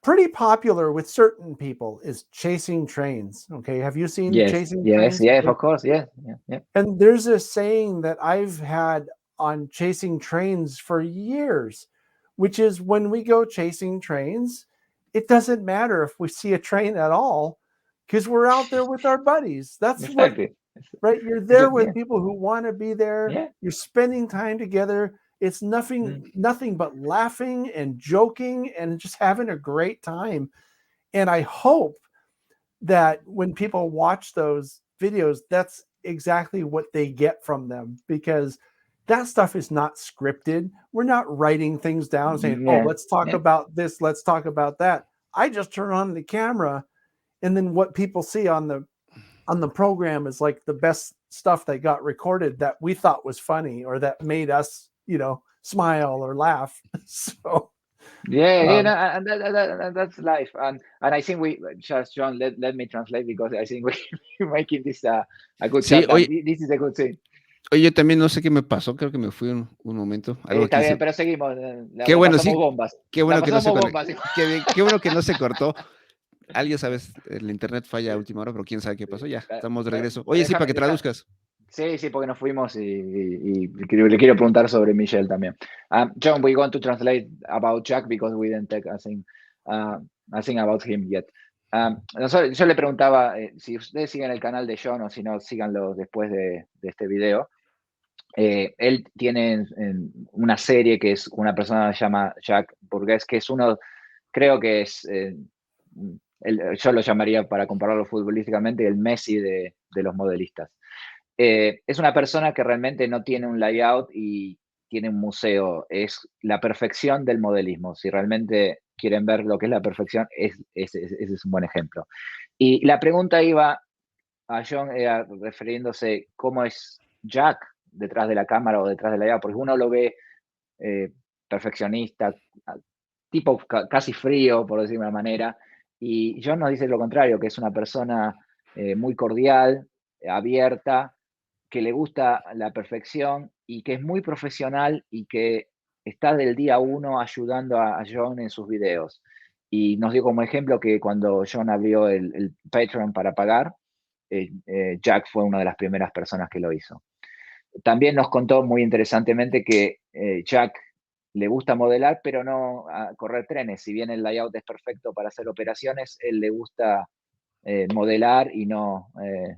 pretty popular with certain people is Chasing Trains. Okay, have you seen Yes, Chasing yes, Trains? yes, Okay. of course. Yeah, yeah, yeah. And there's a saying that I've had on Chasing Trains for years, which is when we go chasing trains, it doesn't matter if we see a train at all, because we're out there with our buddies. That's what, Exactly. right? You're It's there a, with yeah, people who want to be there. yeah. You're spending time together. It's Mm. nothing but laughing and joking and just having a great time. And I hope that when people watch those videos, that's exactly what they get from them, because that stuff is not scripted. We're not writing things down saying, oh, Yeah, let's talk yeah. about this, let's talk about that. I just turn on the camera, and then what people see on the program is like the best stuff they got recorded that we thought was funny or that made us, smile or laugh. So Yeah, no, and that's life. And I think we just, John, let me translate, because I think we're making this a good sí, chat, and oye, this is a good thing. oye, también no sé qué me pasó, creo que me fui un momento, algo Está aquí bien, se... pero seguimos. Qué La bueno, pasamos sí, bombas. qué La bueno que no se pasamos conectó, bombas. qué bueno que no se cortó. Alguien, sabes, el internet falla a última hora, pero quién sabe qué pasó, ya, estamos de regreso. Oye, sí, para que traduzcas. Sí, porque nos fuimos y le quiero preguntar sobre Michelle también. John, we're going to translate about Jack because we didn't take a thing about him yet. Yo le preguntaba si ustedes siguen el canal de John o si no, síganlo después de este video. Él tiene una serie que es una persona que se llama Jack Burgess, que es uno, creo que es, yo lo llamaría, para compararlo futbolísticamente, el Messi de los modelistas. Es una persona que realmente no tiene un layout y tiene un museo. Es la perfección del modelismo. Si realmente quieren ver lo que es la perfección, ese es un buen ejemplo. Y la pregunta iba a John, refiriéndose cómo es Jack detrás de la cámara o detrás del layout, porque uno lo ve eh, perfeccionista, tipo casi frío, por decir de una manera, y John nos dice lo contrario, que es una persona muy cordial, abierta, que le gusta la perfección y que es muy profesional y que está del día uno ayudando a John en sus videos. Y nos dio como ejemplo que cuando John abrió el Patreon para pagar, Jack fue una de las primeras personas que lo hizo. También nos contó muy interesantemente que Jack le gusta modelar, pero no correr trenes. Si bien el layout es perfecto para hacer operaciones, él le gusta modelar y no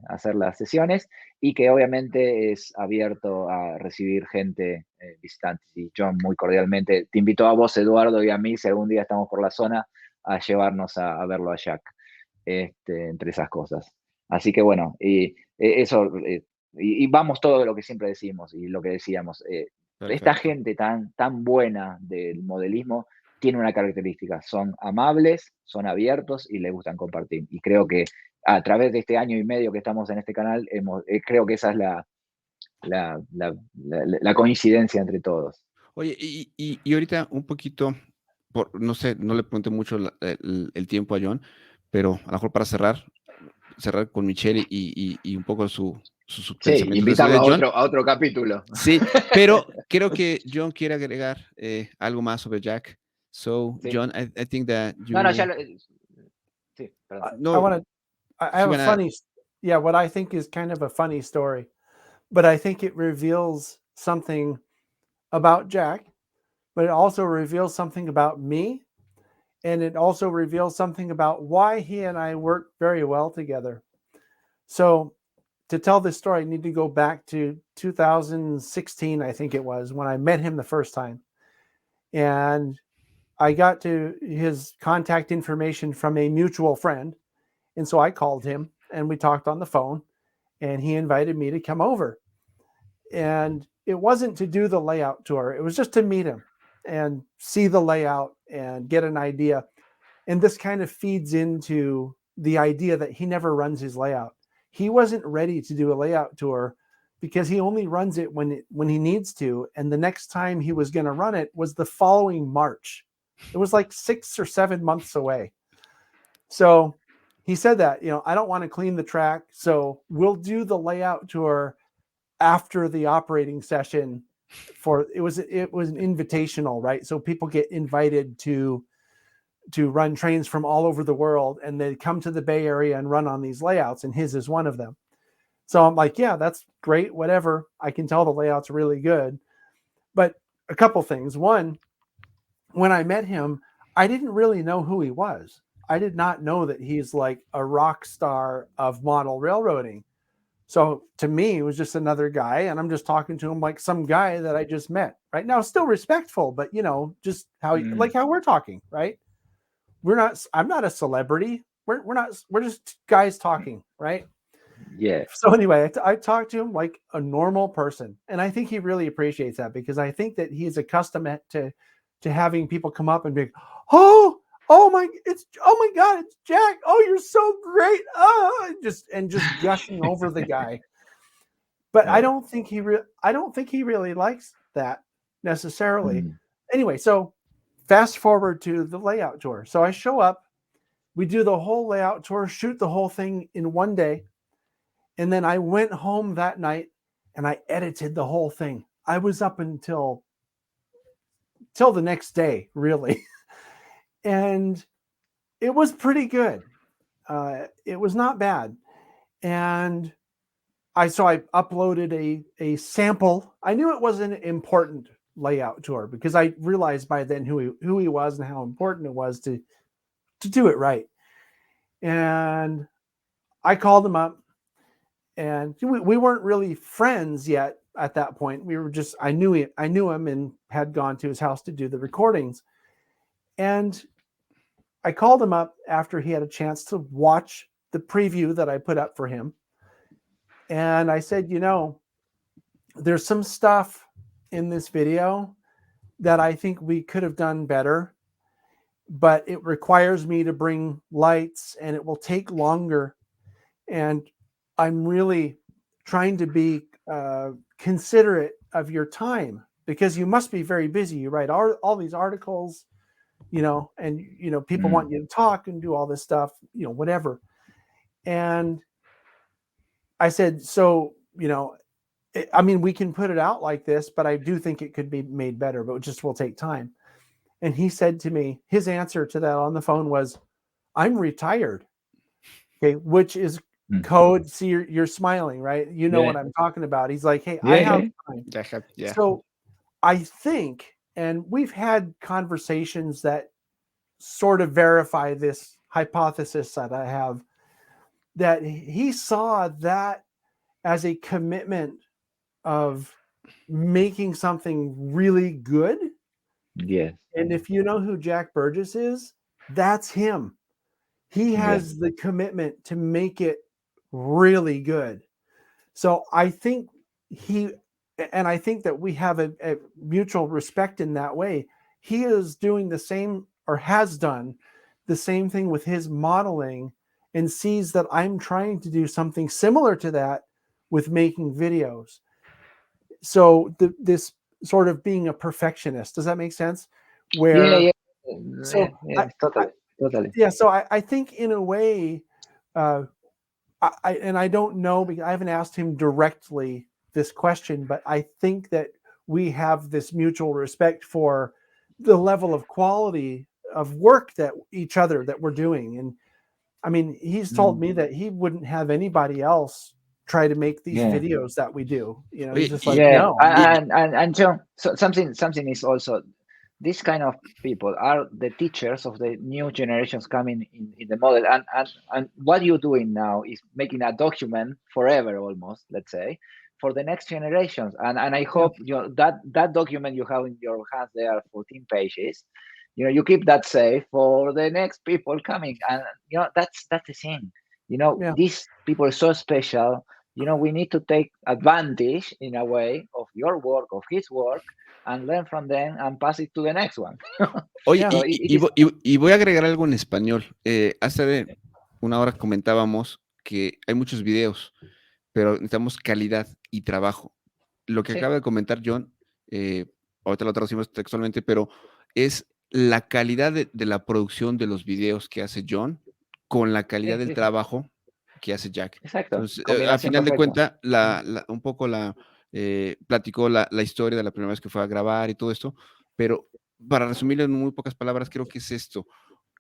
hacer las sesiones, y que obviamente es abierto a recibir gente visitante. Y John muy cordialmente te invitó a vos, Eduardo, y a mí, si algún día estamos por la zona, a llevarnos a verlo a Jack, entre esas cosas. Así que bueno, eso, y vamos todo lo que siempre decimos y lo que decíamos. Esta Perfecto. gente tan buena del modelismo tiene una característica: son amables, son abiertos y les gustan compartir. Y creo que a través de este año y medio que estamos en este canal, creo que esa es la coincidencia entre todos. Oye, y ahorita un poquito, no sé, no le pregunté mucho el tiempo a John, pero a lo mejor para cerrar con Michelle y un poco su Sí, pensamiento de su invitarlo vida, John. a otro capítulo. Sí, pero creo que John quiere agregar algo más sobre Jack. So, Sí. John, I think that No, ya you, sí, perdón. I no, want to. I si have a van a, funny. Yeah, what I think is kind of a funny story, but I think it reveals something about Jack, but it also reveals something about me, and it also reveals something about why he and I work very well together. So, to tell this story, I need to go back to 2016, I think it was, when I met him the first time. And I got to his contact information from a mutual friend. And so I called him and we talked on the phone, and he invited me to come over. And it wasn't to do the layout tour, it was just to meet him and see the layout and get an idea. And this kind of feeds into the idea that he never runs his layout. He wasn't ready to do a layout tour because he only runs it when he needs to. And the next time he was going to run it was the following March. It was like 6 or 7 months away. So he said that, I don't want to clean the track, so we'll do the layout tour after the operating session. It was an invitational, right? So people get invited to run trains from all over the world, and they come to the Bay Area and run on these layouts, and his is one of them. So I'm like, yeah, that's great, whatever. I can tell the layout's really good. But a couple things. One, when I met him, I didn't really know who he was. I did not know that he's like a rock star of model railroading. So to me, it was just another guy, and I'm just talking to him like some guy that I just met. Right now, still respectful, but just like how we're talking, right? I'm not a celebrity. We're just guys talking, right? Yeah. So anyway, I talked to him like a normal person, and I think he really appreciates that, because I think that he's accustomed to having people come up and be, oh my God, it's Jack. Oh, you're so great. Oh, just gushing over the guy. But I don't think he really likes that necessarily. Anyway, so fast forward to the layout tour. So I show up, we do the whole layout tour, shoot the whole thing in one day. And then I went home that night and I edited the whole thing. I was up until the next day, really. And it was pretty good. It was not bad. And I uploaded a sample. I knew it was an important layout tour because I realized by then who he was and how important it was to do it right. And I called him up, and we weren't really friends yet. at that point. We were just, I knew him and had gone to his house to do the recordings. And I called him up after he had a chance to watch the preview that I put up for him. And I said, there's some stuff in this video that I think we could have done better, but it requires me to bring lights and it will take longer. And I'm really trying to be considerate of your time, because you must be very busy. You write all these articles, and, people want you to talk and do all this stuff, whatever. And I said, so, we can put it out like this, but I do think it could be made better, but it just will take time. And he said to me, his answer to that on the phone was, I'm retired. Okay. Which is code. See, you're smiling, right? You know what I'm talking about. He's like, hey, I have time. Yeah. So I think, and we've had conversations that sort of verify this hypothesis that I have, that he saw that as a commitment of making something really good. Yes. And if you know who Jack Burgess is, that's him. He has the commitment to make it really good. So I think I think that we have a mutual respect in that way. He is doing the same, or has done the same thing with his modeling, and sees that I'm trying to do something similar to that with making videos. So this sort of being a perfectionist, does that make sense? Where Totally. Yeah, so I think in a way, I don't know, because I haven't asked him directly this question, but I think that we have this mutual respect for the level of quality of work that we're doing. And I mean, he's told me that he wouldn't have anybody else try to make these videos that we do. He's just like, no. And John, so something is also, this kind of people are the teachers of the new generations coming in the model. And what you're doing now is making a document forever, almost, let's say, for the next generations. And I hope that document you have in your hands, there are 14 pages. You keep that safe for the next people coming. And that's the thing. These people are so special. We need to take advantage in a way of your work, of his work, and learn from them and pass it to the next one. Oye, y voy a agregar algo en español. Hace una hora comentábamos que hay muchos videos, pero necesitamos calidad y trabajo. Lo que acaba de comentar John, ahorita lo traducimos textualmente, pero es la calidad de la producción de los videos que hace John con la calidad del trabajo que hace Jack. Exacto. Entonces, a final de cuentas, un poco platicó la historia de la primera vez que fue a grabar y todo esto, pero para resumirlo en muy pocas palabras, creo que es esto,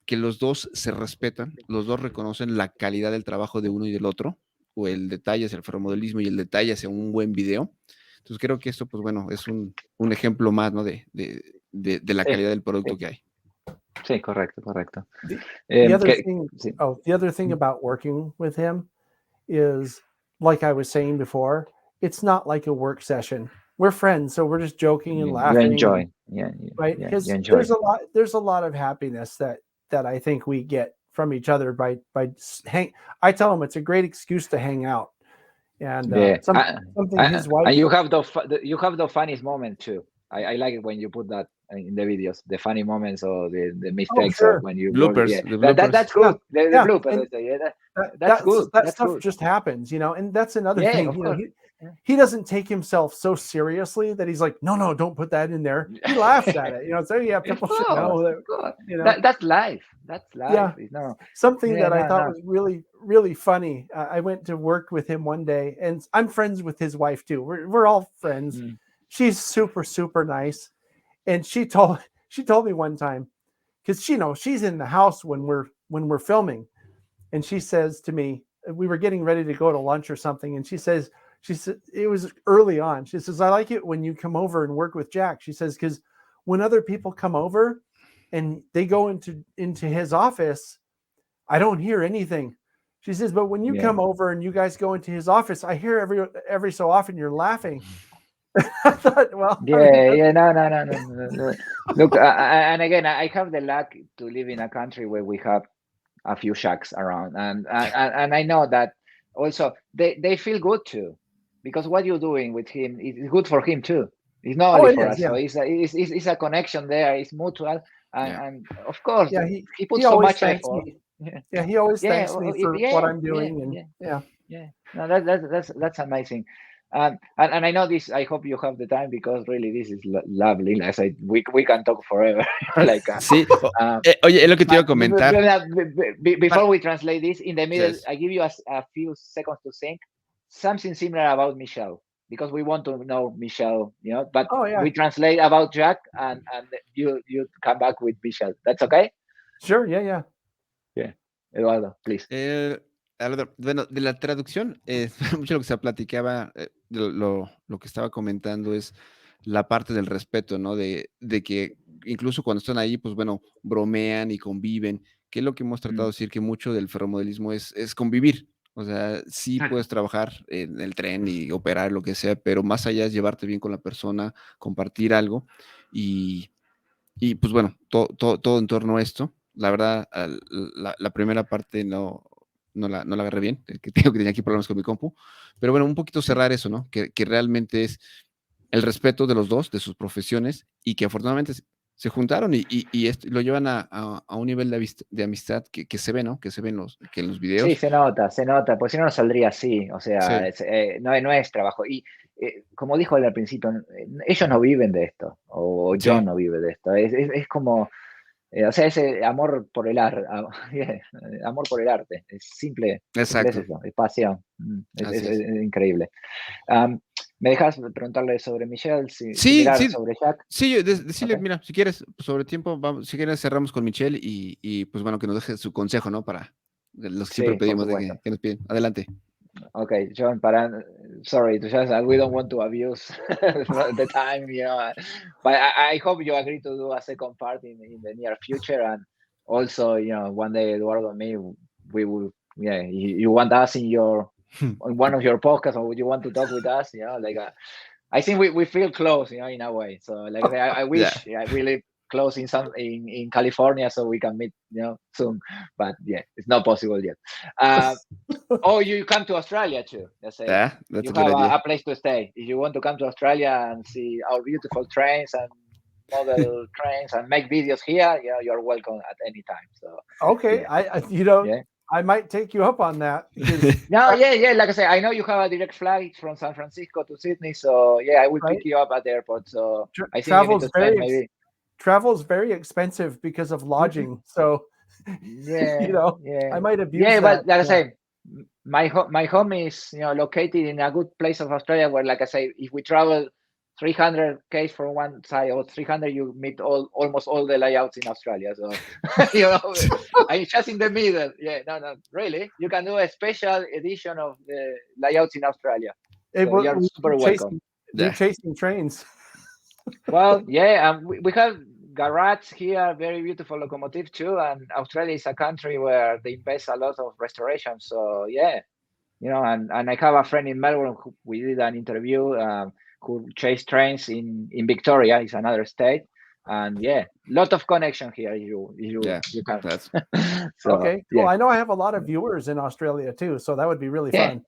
que los dos se respetan, los dos reconocen la calidad del trabajo de uno y del otro, o el detalle hacia el fotomodelismo y el detalle hacia un buen video. Entonces creo que esto, pues bueno, es un ejemplo más, ¿no? de la calidad del producto que hay. Sí, correcto. The other thing about working with him is, like I was saying before, it's not like a work session. We're friends, so we're just joking and laughing. You enjoy, right? Because there's a lot of happiness that I think we get from each other by I tell him it's a great excuse to hang out, and something his wife. And you have the funniest moment too. I like it when you put that in the videos, the funny moments or the mistakes, or when you bloopers. The bloopers. That's good. The bloopers. That's good. That stuff just happens, and that's another thing. He doesn't take himself so seriously that he's like, no, don't put that in there. He laughs at it, so people should know that. That's life. That's life. Yeah. Something that I thought was really, really funny. I went to work with him one day, and I'm friends with his wife too. We're all friends. She's super, super nice. And she told me one time, because she's in the house when we're filming, and she says to me, we were getting ready to go to lunch or something, and she said it was early on. She says, I like it when you come over and work with Jack. She says, because when other people come over and they go into his office, I don't hear anything. She says, but when you come over and you guys go into his office, I hear every so often you're laughing. I thought, well, I mean, Yeah, no. Look, and again, I have the luck to live in a country where we have a few shacks around, and I know that also they feel good too, because what you're doing with him is good for him too. It's not oh, only it for is, us, so yeah, it's a connection there. It's mutual, Yeah. and of course yeah. he He puts so always much thanks effort. me. Yeah, Yeah, he always yeah, thanks me for what I'm doing, and yeah. yeah. No, that's amazing. And I know this. I hope you have the time, because really this is lovely. Like I said, we can talk forever. Like, Sí, oye, es lo que te iba but a comentar. before we translate this, in the middle, Yes. I give you a few seconds to think something similar about Michelle, because we want to know Michelle, but Oh yeah, we translate about Jack, and you come back with Michelle. That's okay? sure, yeah. Yeah. Eduardo, please. Bueno, de la traducción, mucho lo que se platicaba, lo que estaba comentando es la parte del respeto, ¿no? De que incluso cuando están ahí, pues bueno, bromean y conviven, que es lo que hemos tratado de decir, que mucho del ferromodelismo es convivir. O sea, sí Exacto. puedes trabajar en el tren y operar lo que sea, pero más allá es llevarte bien con la persona, compartir algo y pues bueno, todo en torno a esto. La verdad, la primera parte no la agarré bien, que tengo que tenía aquí problemas con mi compu. Pero bueno, un poquito Sí. cerrar eso, ¿no? Que realmente es el respeto de los dos, de sus profesiones, y que afortunadamente se juntaron y lo llevan a un nivel de amistad que se ve, ¿no? Que se ve que en los Sí, videos. se nota, pues si no, no saldría así, o sea, Sí, no es trabajo. Y como dijo él al principio, ellos no viven de esto, o John sí, no vive de esto, es como, o sea, ese amor por el arte, amor por el arte, simple es exacto. eso, es pasión, Así es es. increíble. Am, ¿Me dejas preguntarle sobre Michelle, Sí, similar sí, sobre Jack? sí, Ok. decirle, mira, si quieres, sobre tiempo, vamos, si quieres cerramos con Michelle y pues bueno, que nos deje su consejo, ¿no? Para los que siempre Sí, por pedimos de supuesto. que nos piden. Adelante. Okay, John, sorry, to just, we don't want to abuse the time, but I hope you agree to do a second part in the near future. And also, one day, Eduardo and me, we will, yeah, you want us in one of your podcasts, or you want to talk with us, like, I think we feel close, in a way. So, like I say, I Yeah. wish we live close in California, so we can meet, soon. But yeah, it's not possible yet. Or you come to Australia too. Let's say Yeah, that's you a good have idea. a place to stay. If you want to come to Australia and see our beautiful trains and model trains and make videos here, you're welcome at any time. So Okay, yeah, yeah. I might take you up on that because No, yeah. Like I say, I know you have a direct flight from San Francisco to Sydney. So yeah, I will pick right, you up at the airport. So I think you need travel's to spend maybe. very expensive because of Mhm. lodging. So Yeah, I yeah, might abuse yeah. that. But like I Yeah. say, my home is located in a good place of Australia, where, like I say, if we travel 300 k's from one side or 300, you meet almost all the layouts in Australia. So I'm just in the middle. Yeah, no, really, you can do a special edition of the layouts in Australia. It So will you're we super welcome. do Yeah. chasing trains. Well, yeah, we have garage here, very beautiful locomotive too. And Australia is a country where they invest a lot of restoration. So yeah, and I have a friend in Melbourne who we did an interview, who chased trains in Victoria, is another state. And yeah, lot of connection here. Yeah. You can. That's So Okay, cool. yeah, I know I have a lot of viewers in Australia too, so that would be really yeah, fun.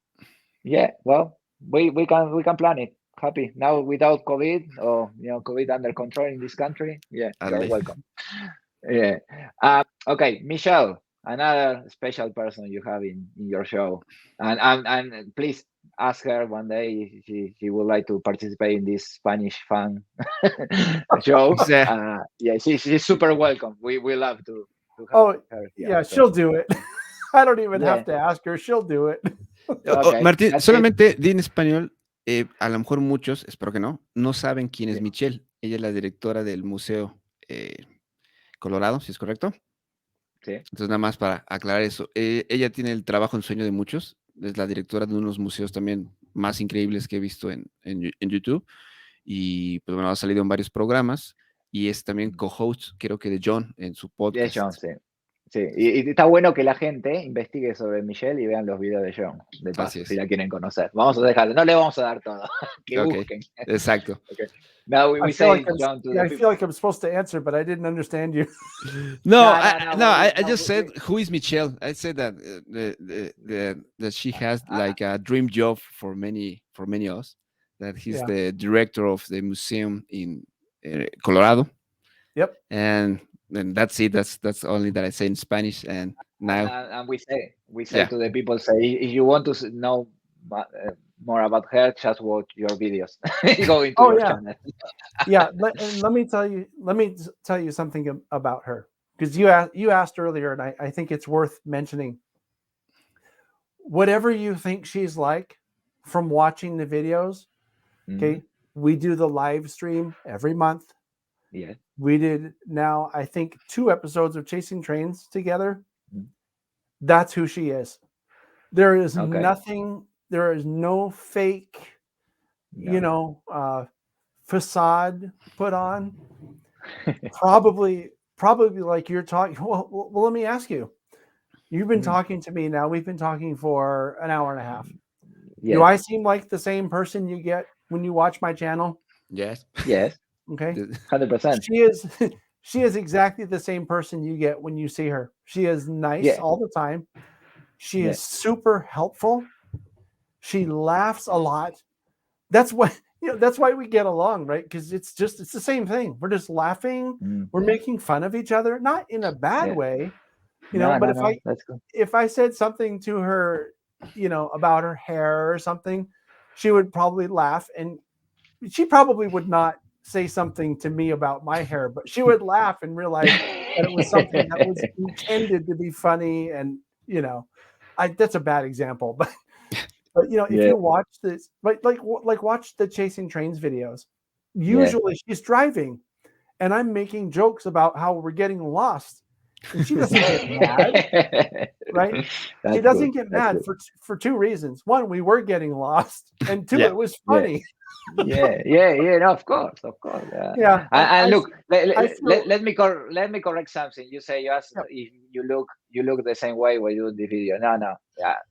yeah. Well, we can plan it. Happy now without COVID, or COVID under control in this country. Yeah, you're Adley. welcome. Yeah. Okay, Michelle, another special person you have in your show, and please ask her one day if she would like to participate in this Spanish fan show. Yeah. Yeah, she's super welcome. We love to have Oh, her here. yeah, So she'll do it. I don't even yeah, have to ask her. She'll do it. okay, Martín, that's it. solamente di en español, a lo mejor muchos, espero que no saben quién es Yeah, Michelle. Ella es la directora del Museo Colorado, ¿si es correcto? sí. Entonces, nada más para aclarar eso. Ella tiene el trabajo en sueño de muchos. Es la directora de unos museos también más increíbles que he visto en YouTube. Y pues bueno, ha salido en varios programas y es también co-host, creo que de John en su Yes, John, podcast. sí. Sí, y está bueno que la gente investigue sobre Michelle y vean los videos de John, de Así paso, si es. la quieren conocer. Vamos a dejarlo, no le vamos a dar todo, que Ok, busquen. exacto. Okay. Now we feel like say, John, to the I people. feel like I'm supposed to answer, but I didn't understand you. No, No, I just said, who is Michelle? I said that that she has like a dream job for many of us. That he's Yeah. the director of the museum in Colorado, Yep. and that's it. That's only that I say in Spanish. And now, and we say yeah, to the people, say, if you want to know more about her, just watch your videos. Go into Oh your yeah, channel. yeah. Let me tell you something about her, because you asked earlier, and I think it's worth mentioning. Whatever you think she's like from watching the videos, okay, we do the live stream every month. Yeah. We did now, I think, 2 episodes of Chasing Trains together. Mhm. That's who she is. There is Okay. nothing, there is no fake, No. facade put on. Probably like you're talking. Well, let me ask you. You've been talking to me now. We've been talking for an hour and a half. Yes. Do I seem like the same person you get when you watch my channel? yes, Yes. Okay. 100%. She is exactly the same person you get when you see her. She is nice Yeah. all the time. She Yeah. is super helpful. She laughs a lot. That's why that's why we get along, right? Because it's the same thing. We're just laughing. We're making fun of each other, not in a bad Yeah. way, No, but that's good. if I said something to her, about her hair or something, she would probably laugh, and she probably would not say something to me about my hair, but she would laugh and realize that it was something that was intended to be funny. And that's a bad example, but if Yeah. you watch this, like watch the Chasing Trains videos, usually she's driving and I'm making jokes about how we're getting lost, and she doesn't get mad, right? She doesn't get mad for 2 reasons. One, we were getting lost, and 2, yeah, it was funny. Yeah. No, of course. Yeah, And look, I feel let me correct something. You say you ask if you look the same way when you do the video.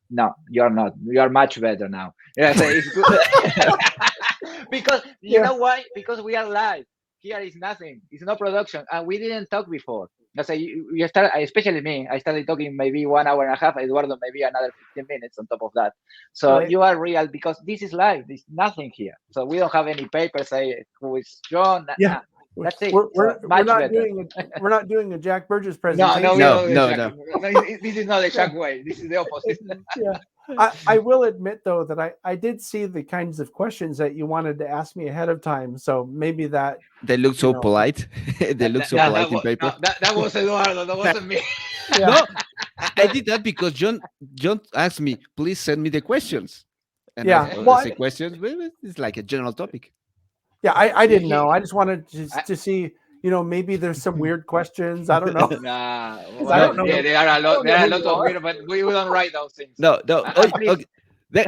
No, you're not. You are much better now. Yeah, so it's good. Because you know why? Because we are live. Here is nothing. It's no production, and we didn't talk before. So you start, especially me. I started talking maybe 1 hour and a half. Eduardo maybe another 15 minutes on top of that. So right. you are real because this is live. There's nothing here. So we don't have any paper say who is John. Yeah, That's it. we're Much not better. doing a Jack Burgess No, presentation. we no, don't do no, Jack. no. This is not the Jack way. This is the opposite. Yeah. I will admit though that I did see the kinds of questions that you wanted to ask me ahead of time. So maybe that They look so polite. They look so polite in paper. That was Eduardo. That wasn't me. Yeah. No, I did that because John asked me, please send me the questions. And Yeah. I say questions. Well, it's like a general topic. Yeah, I didn't know. I just wanted to see, maybe there's some weird questions. I don't know. Nah, I don't know. yeah, there are a lot. There are a lot you of are. weird, but we don't write those things. No. Please. Okay.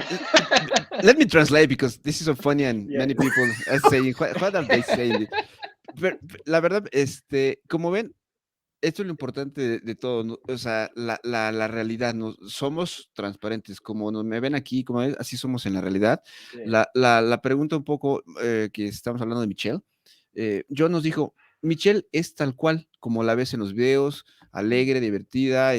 Let me translate because this is so funny and many people are saying, what are they saying? Pero, la verdad, como ven, esto es lo importante de todo, ¿no? O sea, la realidad, ¿no? Somos transparentes, como me ven aquí, como ven, así somos en la realidad. Sí. La pregunta un poco que estamos hablando de Michelle, John nos dijo, Michelle es tal cual, como la ves en los videos, alegre, divertida,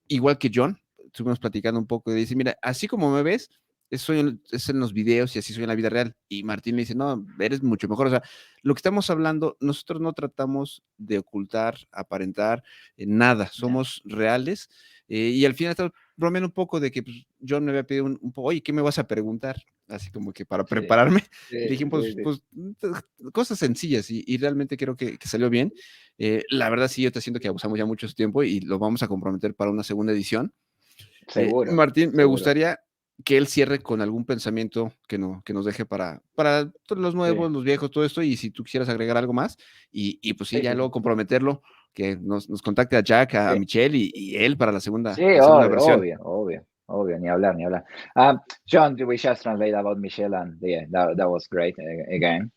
igual que John, estuvimos platicando un poco y dice, mira, así como me ves, es en los videos y así soy en la vida real. Y Martín le dice, no, eres mucho mejor. O sea, lo que estamos hablando, nosotros no tratamos de ocultar, aparentar, nada, somos reales. Y al final estamos bromeando un poco de que pues, John me había pedido un poco, oye, ¿qué me vas a preguntar? Así como que para prepararme. Y dije, pues, cosas sencillas y realmente creo que salió bien. La verdad sí, yo te siento que abusamos ya mucho tiempo y lo vamos a comprometer para una segunda edición. Seguro. Martín, me gustaría que él cierre con algún pensamiento que nos deje para todos los nuevos, los viejos, todo esto, y si tú quisieras agregar algo más, y pues sí, ya luego comprometerlo, que nos contacte a Jack, a Michelle y él para la segunda versión. Obvio, ni hablar. John, we just translate about Michelle, and that was great again.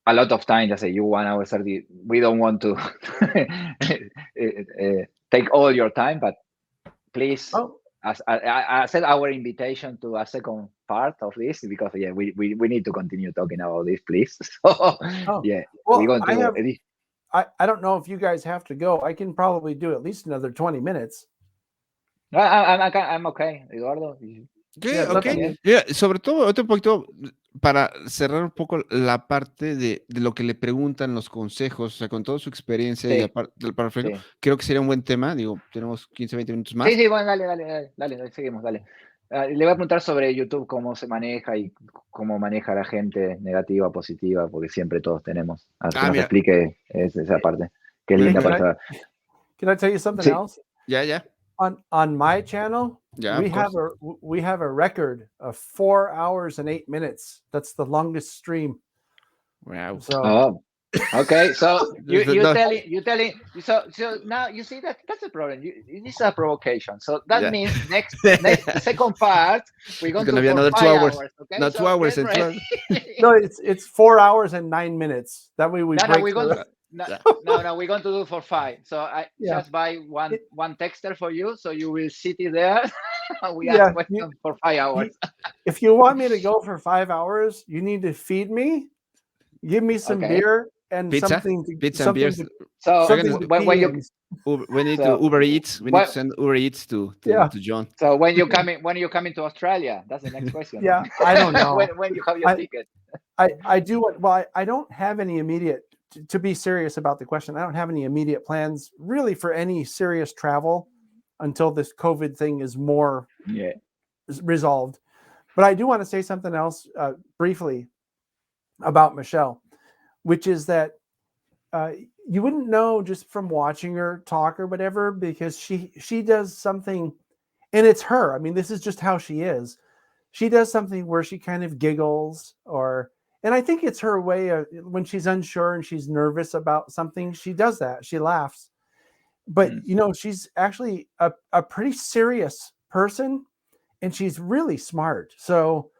a lot of times I say you 1 hour 30. We don't want to take all your time, but please, Oh, as I said, our invitation to a second part of this, because we need to continue talking about this, please. So oh. yeah, we're Well, going to edit. I don't know if you guys have to go. I can probably do at least another 20 minutes. I'm okay, Eduardo. Yeah, it's up to you. Sobre todo, otro poquito para cerrar un poco la parte de lo que le preguntan, los consejos, o sea, con toda su experiencia y Sí, aparte del parafraseo, sí. creo que sería un buen tema. Digo, tenemos 15, 20 minutos más. Sí, bueno, dale, seguimos, dale. Le voy a preguntar sobre YouTube, cómo se maneja y cómo maneja la gente negativa, positiva, porque siempre todos tenemos. A que nos Mira, explique esa parte, que es mira, linda Can para I, saber. can I tell you something Sí. else? ya. On my channel, Yeah, we of course. have a record of 4 hours and 8 minutes. That's the longest stream. Wow. So Oh, okay. So you No. telling. So now you see that's a problem. This is a provocation. So that Yeah. means next second part we're going It's gonna to be for another 2 5 hours. hours. Okay, Not 2 so hours get and 2 ready. hours. no, it's 4 hours and 9 minutes. That way we No, break. we're going the- to. No, Yeah. we're going to do for 5. So I Yeah. just buy one texter for you, so you will sit it there. We Yeah, ask questions for 5 hours. If you want me to go for 5 hours, you need to feed me, give me some Okay. beer, and Pizza? something to Pizza and beers. So something to when pee you in. We need to so Uber Eats. We need to send Uber Eats to Yeah. John. so when you coming to Australia? That's the next question. Yeah, I don't know. when you have your ticket. I do what. Well, I don't have any immediate. To be serious about the question, I don't have any immediate plans really for any serious travel until this COVID thing is more Yeah. resolved. But I do want to say something else briefly about Michelle, which is that you wouldn't know just from watching her talk or whatever, because she does something, and it's her. I mean, this is just how she is. She does something where she kind of giggles, and I think it's her way of, when she's unsure and she's nervous about something, she does that. She laughs. But she's actually a pretty serious person, and she's really smart. So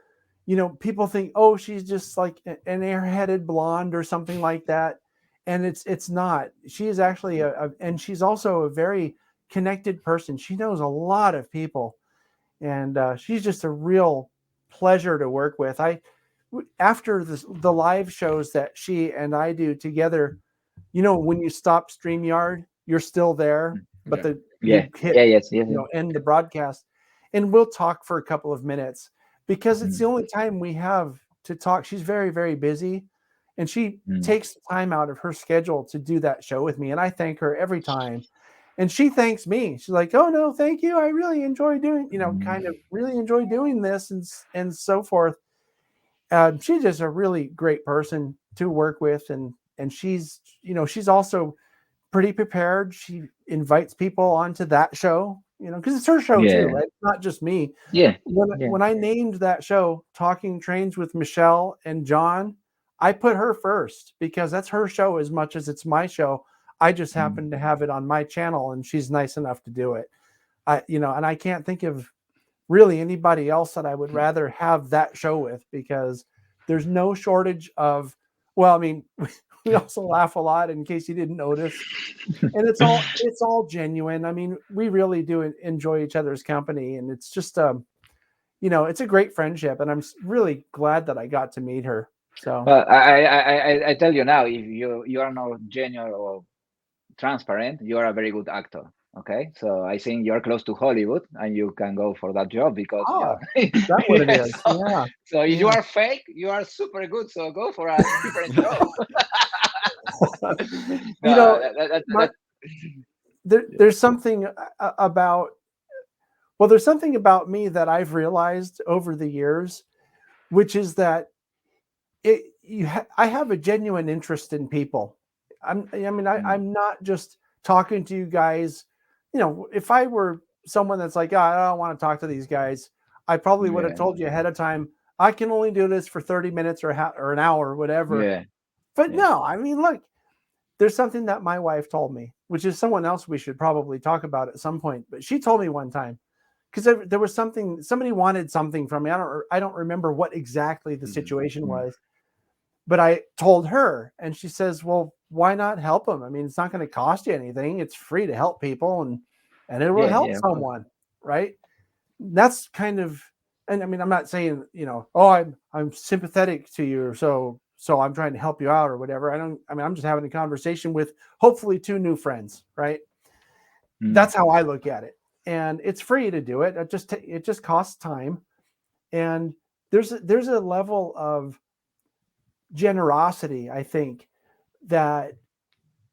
people think, oh, she's just like an airheaded blonde or something like that, and it's not. She is actually and she's also a very connected person. She knows a lot of people, and she's just a real pleasure to work with. After the live shows that she and I do together, when you stop StreamYard, you're still there, but you hit end the broadcast, and we'll talk for a couple of minutes, because it's the only time we have to talk. She's very, very busy, and she takes time out of her schedule to do that show with me, and I thank her every time. And she thanks me. She's like, "Oh no, thank you. I really enjoy doing, kind of really enjoy doing this," and so forth. She's just a really great person to work with, and she's also pretty prepared. She invites people onto that show, because it's her show too, right? It's not just me. Yeah. When I named that show Talking Trains with Michelle and John, I put her first because that's her show as much as it's my show. I just happen to have it on my channel, and she's nice enough to do it. And I can't think of really anybody else that I would rather have that show with, because there's no shortage of, well, I mean, we also laugh a lot, in case you didn't notice. And it's all genuine. I mean, we really do enjoy each other's company, and it's just it's a great friendship, and I'm really glad that I got to meet her. So I tell you now, if you are not genuine or transparent, you are a very good actor. Okay, so I think you're close to Hollywood, and you can go for that job, because is that what it is? So if you are fake, you are super good. So go for a different job. There's something about there's something about me that I've realized over the years, which is that I have a genuine interest in people. I'm not just talking to you guys. If I were someone that's like, I don't want to talk to these guys, I probably would have told you ahead of time, I can only do this for 30 minutes or an hour, whatever. Yeah. But no, I mean, look, there's something that my wife told me, which is someone else we should probably talk about at some point. But she told me one time, because there was somebody wanted something from me. I don't remember what exactly the situation was. But I told her, and she says, well, why not help them? I mean, it's not going to cost you anything. It's free to help people, and it will help yeah. someone, right? That's kind of, and I mean, I'm not saying, oh, I'm sympathetic to you, so I'm trying to help you out or whatever. I'm just having a conversation with hopefully 2 new friends, right? That's how I look at it. And it's free to do it. It just costs time. And there's a level of generosity, I think, that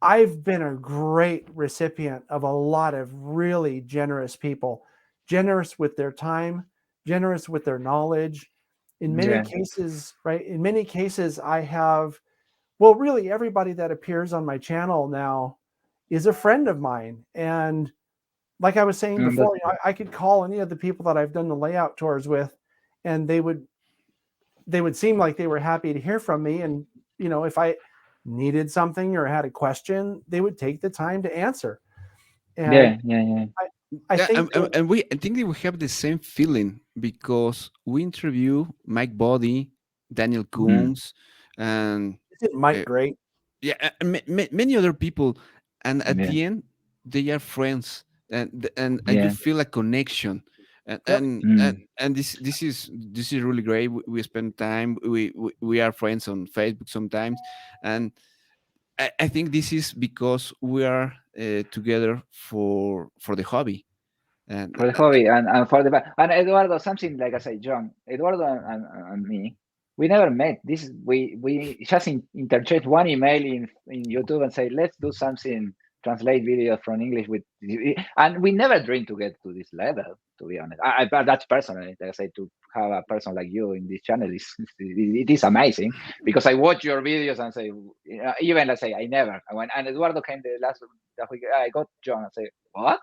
I've been a great recipient of a lot of really generous people, generous with their time, generous with their knowledge. In many cases, right? In many cases, I have, well, really everybody that appears on my channel now is a friend of mine. And like I was saying before, I could call any of the people that I've done the layout tours with, and they would seem like they were happy to hear from me. And, if I needed something or had a question, they would take the time to answer. And I think and I think that we have the same feeling because we interview Mike Boddy, Daniel Coombs, and isn't Mike great? Yeah, many other people, and at the end, they are friends, and you feel a connection, and this is really great. We spend time. We are friends on Facebook sometimes, and I think this is because we are together for the hobby. And for the hobby and for the and Eduardo, something like I say, John, Eduardo and me, we never met. We just interchanged one email in YouTube and say, let's do something, translate videos from English with, and we never dreamed to get to this level, to be honest. But that's personally, like I say, to have a person like you in this channel it is amazing, because I watch your videos and say, even let's say I never, when and Eduardo came the last week, I got John and say, what?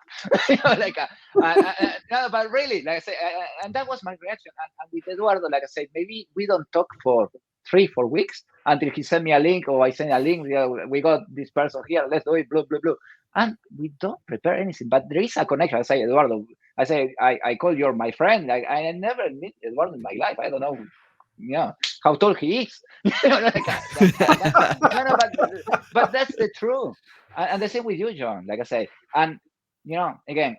No, but really, like I say, and that was my reaction. And with Eduardo, like I said, maybe we don't talk for 3-4 weeks until he sent me a link, or I send a link. We got this person here. Let's do it. Blah blah blah. And we don't prepare anything, but there is a connection. I say, Eduardo, I call you my friend. Like I never meet Eduardo in my life. I don't know, how tall he is. No, but that's the truth. And the same with you, John. Like I say, and again,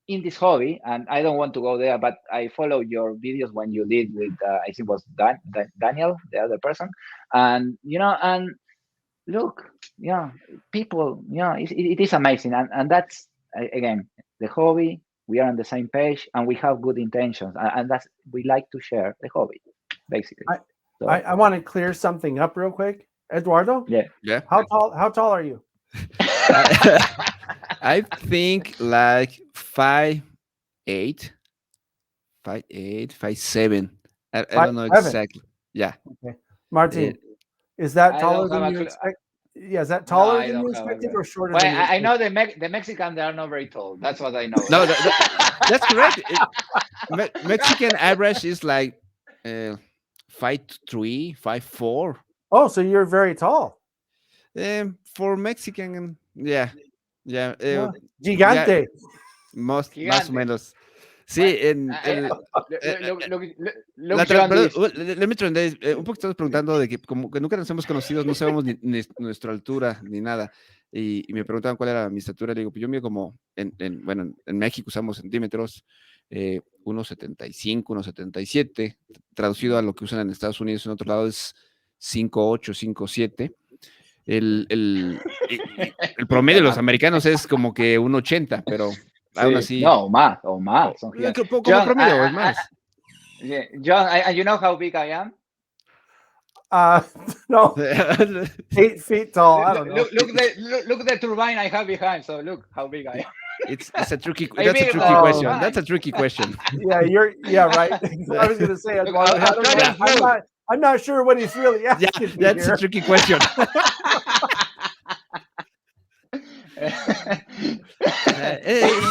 in this hobby, and I don't want to go there, but I follow your videos when you did with I think it was Daniel, the other person, and and look, people, it is amazing, and that's again the hobby. We are on the same page, and we have good intentions, and that's we like to share the hobby, basically. I want to clear something up real quick, Eduardo. Yeah. How tall are you? I think like 5'8", 5'7". I don't know exactly. Yeah. Okay, Martin, is that taller than you expect? Yeah, is that taller than you expected or shorter? Well, I know the Mexicans, they are not very tall. That's what I know. No, that's correct. Mexican average is like 5'3", 5'4". Oh, so you're very tall. For Mexican, yeah. Gigante. Más o menos. Sí, un poco estamos preguntando de que como que nunca nos hemos conocido, no sabemos ni nuestra altura ni nada, y me preguntaban cuál era mi estatura. Le digo, pues yo mido como, en México usamos centímetros, 1.75, 1.77, traducido a lo que usan en Estados Unidos, en otro lado es 5'8", 5'7". El promedio de los americanos es como que 1.80, pero aún así. No, más. Como promedio, es más. John, you know how big I am? No. 8 feet tall. I don't know. Look the turbine I have behind. So look how big I am. That's a tricky question. That's a tricky question. Yeah, right. I was going to say, I'm not sure what he's really asking. Yeah, that's a tricky question.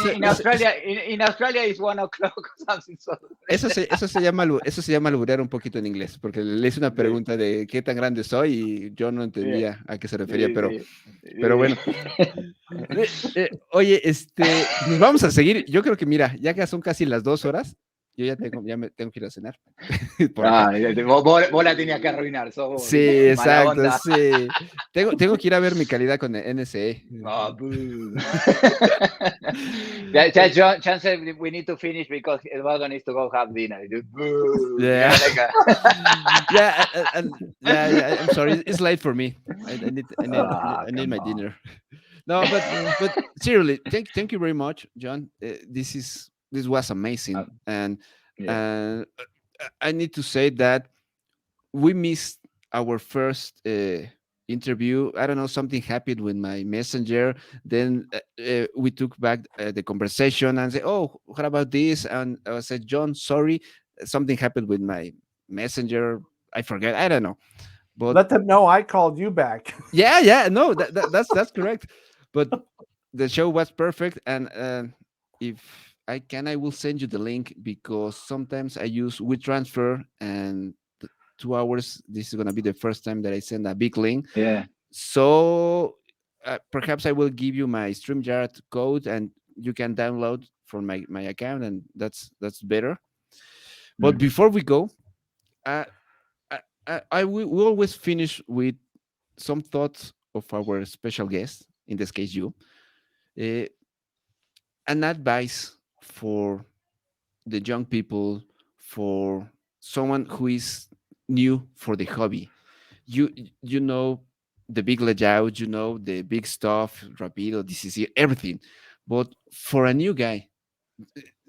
In Australia it's 1 o'clock or something. So. Eso se llama alburear un poquito en inglés, porque le hice una pregunta de qué tan grande soy y yo no entendía a qué se refería, pero bueno. Oye, nos vamos a seguir. Yo creo que mira, ya que son casi las 2 horas yo ya me tengo que ir a cenar. Por acá. Ah, vos la tenías que arruinar, sos vos, Sí, mala exacto, onda. sí. Tengo que ir a ver mi calidad con el NSE. Ah, boo. John said we need to finish because Eduardo needs to go have dinner. Boo. Yeah. Like a... Yeah, yeah. I'm sorry, it's late for me. I need my Come on. dinner. No, but seriously, thank you very much, John. This was amazing, and Yeah. I need to say that we missed our first interview. I don't know, something happened with my messenger. Then we took back the conversation and said, "Oh, what about this?" And I said, "John, sorry, something happened with my messenger. I forget. I don't know." But let them know I called you back. yeah, no, that's correct. But the show was perfect, and if I can, I will send you the link because sometimes I use WeTransfer, and 2 hours. This is gonna be the first time that I send a big link. Yeah. So perhaps I will give you my StreamYard code, and you can download from my account, and that's better. But before we go, uh, we always finish with some thoughts of our special guest, in this case you, uh, an advice for the young people, for someone who is new for the hobby. you you know the big layout, the big stuff, Rapido, DCC, everything. But for a new guy,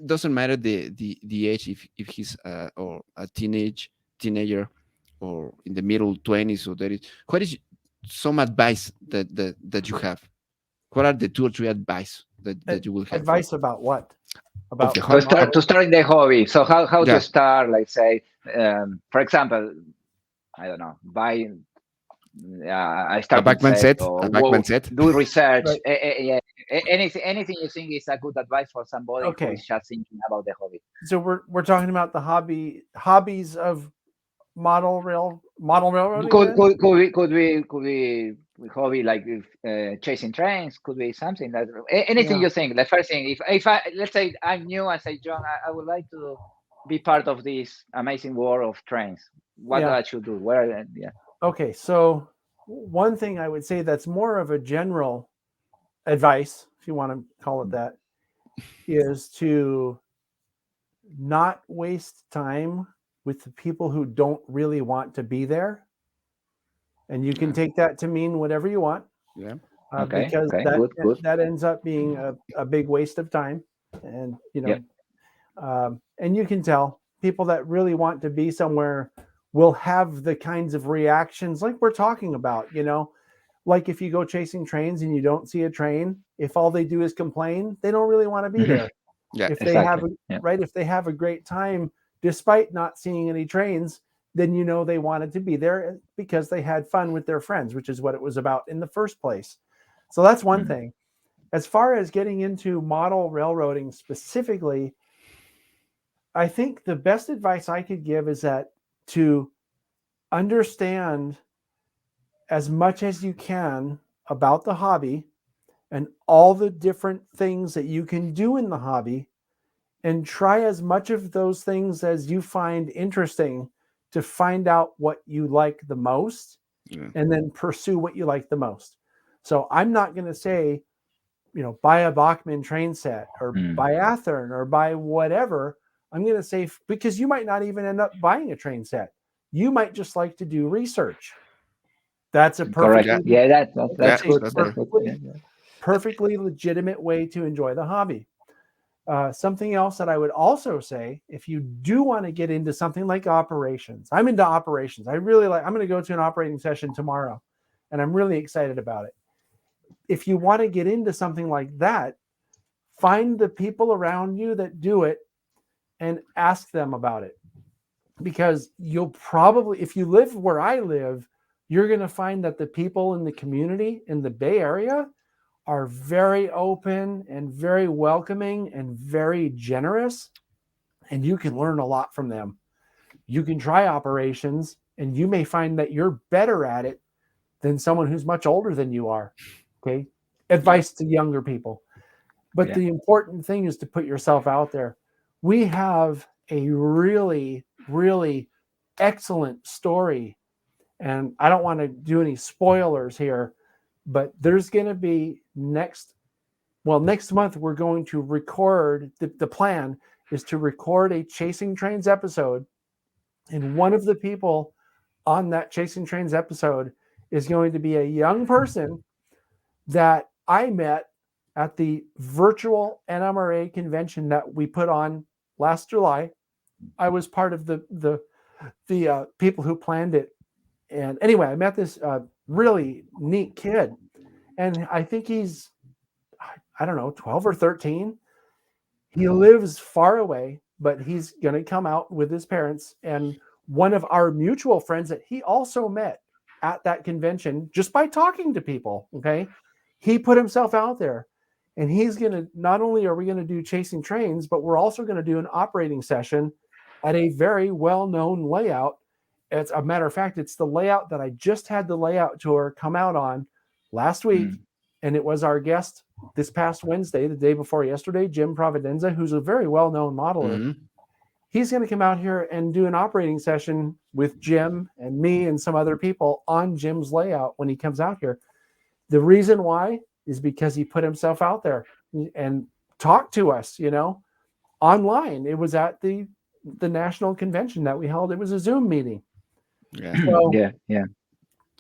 doesn't matter the age, if he's or a teenager or in the middle 20s or 30s. What is some advice that you have? What are the 2 or 3 advice that you will have Advice about what? of About the To hobby? start to start in the hobby. So how Yeah, to start? Like say, for example, I don't know, buy a a starting backman set set, or a backman set. do research. Right. Yeah, anything you think is a good advice for somebody who Okay. is just thinking about the hobby. So we're talking about the hobbies of model railroading Could then? could be hobby like chasing trains. Could be something that anything Yeah. you think. The first thing, if I let's say I'm new and say John, I would like to be part of this amazing world of trains. What Yeah. I should do? Where? Yeah. Okay. So one thing I would say that's more of a general advice, if you want to call it that, is to not waste time with the people who don't really want to be there. And you can take that to mean whatever you want, Yeah, Okay. because Okay. Good. that ends up being a big waste of time. And Yep. and you can tell people that really want to be somewhere will have the kinds of reactions like we're talking about. Like if you go chasing trains and you don't see a train, if all they do is complain, they don't really want to be there. yeah, If they have Exactly. Yeah. if they have a great time despite not seeing any trains, then they wanted to be there because they had fun with their friends, which is what it was about in the first place. So that's one thing. As far as getting into model railroading specifically, I think the best advice I could give is that to understand as much as you can about the hobby and all the different things that you can do in the hobby, and try as much of those things as you find interesting to find out what you like the most, yeah. and then pursue what you like the most. So I'm not going to say, buy a Bachmann train set or buy Athearn or buy whatever. I'm going to say, because you might not even end up buying a train set. You might just like to do research. That's a Correct. perfectly, Yeah. That's Yeah, good. that's That's better. good. Yeah. perfectly legitimate way to enjoy the hobby. Something else that I would also say, if you do want to get into something like operations, I'm into operations. I'm going to go to an operating session tomorrow, and I'm really excited about it. If you want to get into something like that, find the people around you that do it and ask them about it. Because you'll probably, if you live where I live, you're going to find that the people in the community in the Bay Area are very open and very welcoming and very generous, and you can learn a lot from them. You can try operations, and you may find that you're better at it than someone who's much older than you are. Okay. Advice to younger people. But the important thing is to put yourself out there. We have a really, really excellent story. And I don't want to do any spoilers here, but there's going to be next month, we're going to record, the plan is to record a Chasing Trains episode. And one of the people on that Chasing Trains episode is going to be a young person that I met at the virtual NMRA convention that we put on last July. I was part of the people who planned it. And anyway, I met this really neat kid. And I think he's, I don't know, 12 or 13. He lives far away, but he's going to come out with his parents. And one of our mutual friends that he also met at that convention just by talking to people, okay? He put himself out there. And he's going to, not only are we going to do Chasing Trains, but we're also going to do an operating session at a very well-known layout. As a matter of fact, it's the layout that I just had the layout tour come out on last week. And it was our guest this past Wednesday, the day before yesterday, Jim Providenza, who's a very well-known modeler. He's going to come out here and do an operating session with Jim and me and some other people on Jim's layout when he comes out here. The reason why is because he put himself out there and talked to us, online. It was at the national convention that we held. It was a Zoom meeting.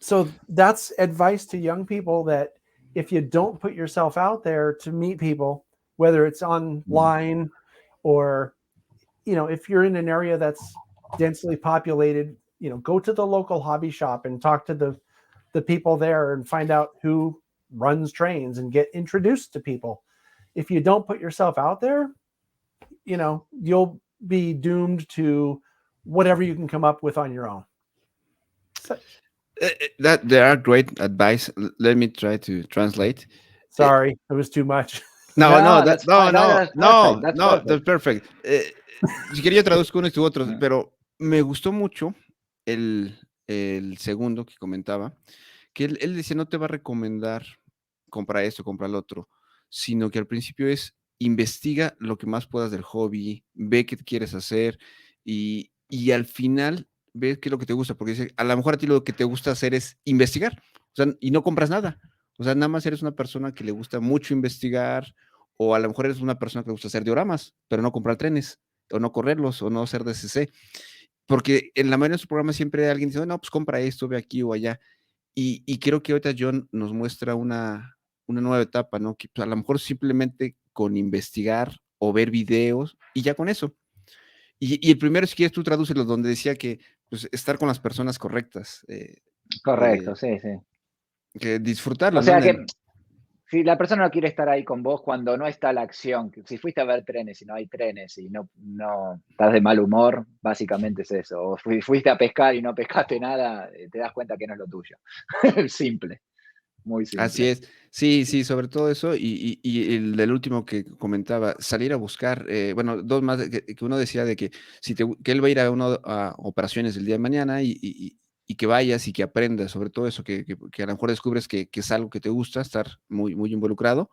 So that's advice to young people, that if you don't put yourself out there to meet people, whether it's online or, if you're in an area that's densely populated, go to the local hobby shop and talk to the people there and find out who runs trains and get introduced to people. If you don't put yourself out there, you'll be doomed to whatever you can come up with on your own. That there are great advice. Let me try to translate. Sorry, it was too much. That's perfect. Si quería traduzco uno y tu otro, pero me gustó mucho el segundo que comentaba, que él decía, no te va a recomendar compra esto, compra lo otro, sino que al principio es investiga lo que más puedas del hobby, ve qué quieres hacer y al final ve qué es lo que te gusta, porque dice, a lo mejor a ti lo que te gusta hacer es investigar, o sea, y no compras nada, o sea, nada más eres una persona que le gusta mucho investigar, o a lo mejor eres una persona que le gusta hacer dioramas, pero no comprar trenes, o no correrlos, o no hacer DCC, porque en la mayoría de sus programas siempre alguien dice, no, pues compra esto, ve aquí o allá, y creo que ahorita John nos muestra una nueva etapa, ¿no? Que pues, a lo mejor simplemente con investigar o ver videos, y ya con eso. Y el primero, si quieres, tú tradúcelo, donde decía que pues, estar con las personas correctas. Correcto, sí. Que disfrutarlo, O sea ¿no? que si la persona no quiere estar ahí con vos cuando no está la acción, si fuiste a ver trenes y no hay trenes y no estás de mal humor, básicamente es eso. O fuiste a pescar y no pescaste nada, te das cuenta que no es lo tuyo. Simple, muy simple. Así es. Sí, sobre todo eso. Y el del último que comentaba, salir a buscar, bueno, dos más, que uno decía de que, que él va a ir a operaciones el día de mañana y que vayas y que aprendas, sobre todo eso, que a lo mejor descubres que es algo que te gusta, estar muy, muy involucrado.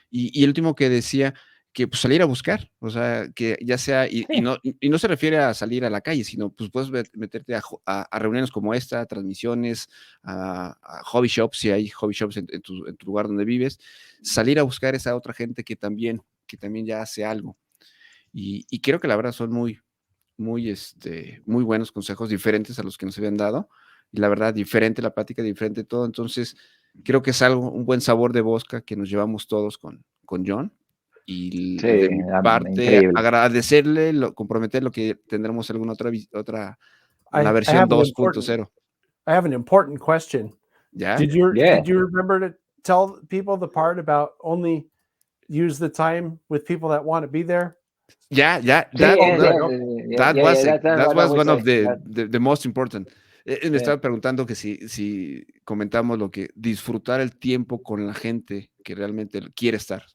Y el último que decía que pues, salir a buscar, o sea, que ya sea, y no se refiere a salir a la calle, sino pues puedes meterte a reuniones como esta, a transmisiones, a hobby shops, si hay hobby shops en tu lugar donde vives, salir a buscar esa otra gente que también ya hace algo. Y creo que la verdad son muy buenos consejos, diferentes a los que nos habían dado, y la verdad, diferente la plática, diferente todo, entonces creo que es un buen sabor de boca que nos llevamos todos con John, y de mi parte, increíble. agradecerle, comprometerlo que tendremos alguna otra una I versión have 2.0. I have an important question. Yeah. Did you remember to tell people the part about only use the time with people that want to be there? That was one of the most important. Me estaba preguntando que si comentamos lo que disfrutar el tiempo con la gente que realmente quiere estar.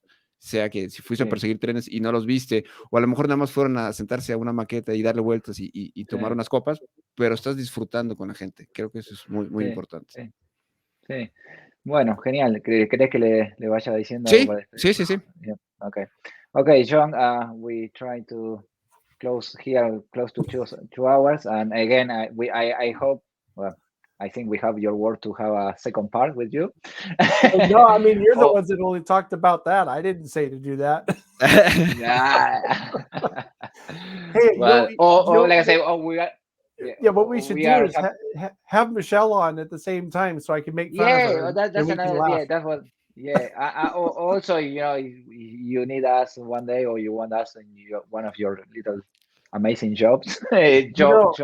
Sea que si fuiste a perseguir trenes y no los viste, o a lo mejor nada más fueron a sentarse a una maqueta y darle vueltas y tomar unas copas, pero estás disfrutando con la gente. Creo que eso es muy, muy importante. Sí. Bueno, genial. ¿Crees que le vaya diciendo Sí, algo para despedir? sí. Okay, John, we try to close to 2 hours. And again, I hope. Well, I think we have your word to have a second part with you. No, I mean, you're the ones that only talked about that. I didn't say to do that. Hey, well, like I say, we are. Yeah, what we should do is have Michelle on at the same time, so I can make fun of her. That's another. Yeah, that's what. Yeah. Also, you need us one day, or you want us in one of your little amazing jobs. Jobs.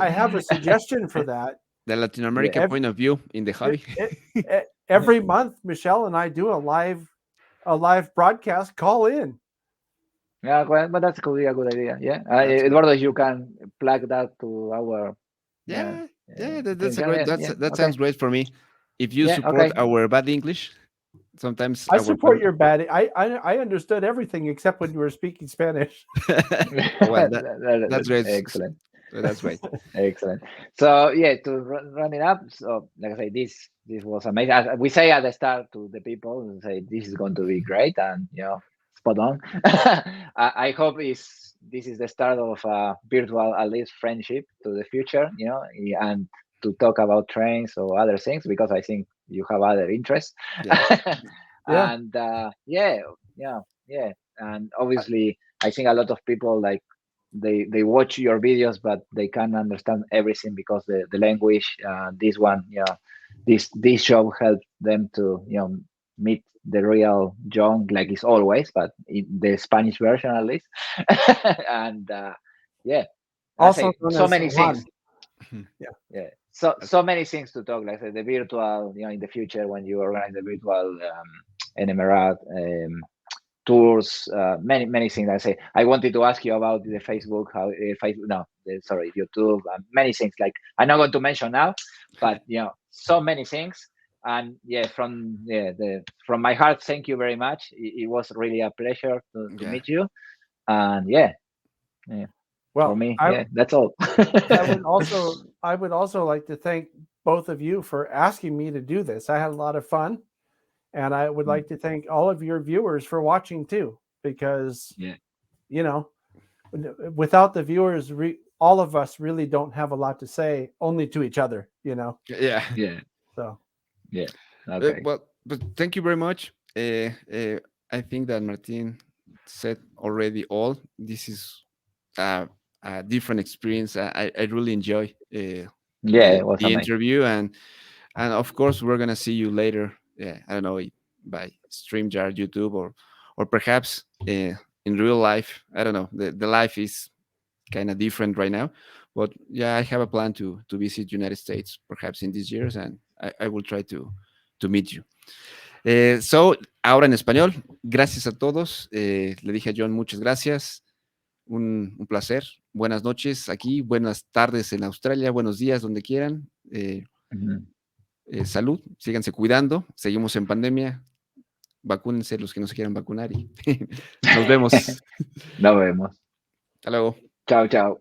I have a suggestion for that. The Latin American point of view in the hobby. Every month, Michelle and I do a live broadcast. Call in. Yeah, but that's a good idea. Yeah, Eduardo, you can plug that to our. That's a great. That sounds great for me. If you support our bad English, sometimes I support your bad. I understood everything except when you were speaking Spanish. Well, that's great. Excellent. That's great. Excellent. So yeah, to run it up. So like I say, this was amazing. As we say at the start to the people, we say this is going to be great, and spot on. I hope this is the start of a virtual, at least, friendship to the future. And to talk about trains or other things, because I think you have other interests. And and obviously I think a lot of people they watch your videos, but they can't understand everything because the language. This one, this show helped them to meet the real John, like it's always, but in the Spanish version at least. And also so many things. Yeah. So many things to talk. Like I said, the virtual, in the future when you organize the virtual NMRAT tours, many things. I wanted to ask you about the Facebook, YouTube, many things. Like I'm not going to mention now, but so many things. And from my heart, thank you very much. It was really a pleasure to meet you. And well, for me, that's all. I would also like to thank both of you for asking me to do this. I had a lot of fun, and I would like to thank all of your viewers for watching too, because without the viewers, all of us really don't have a lot to say, only to each other. So okay. Well, but thank you very much. I think that Martin said already all. This is a different experience. I really enjoy it was the interview, and of course we're gonna see you later. I don't know, by StreamYard, YouTube, or perhaps in real life. I don't know. The life is kind of different right now, but I have a plan to visit United States perhaps in these years, and I will try to meet you. So, ahora en español, gracias a todos. Le dije a John, muchas gracias. Un placer. Buenas noches aquí, buenas tardes en Australia, buenos días donde quieran. Salud, síganse cuidando. Seguimos en pandemia. Vacúnense los que no se quieran vacunar y nos vemos. Nos vemos. Hasta luego. Chao, chao.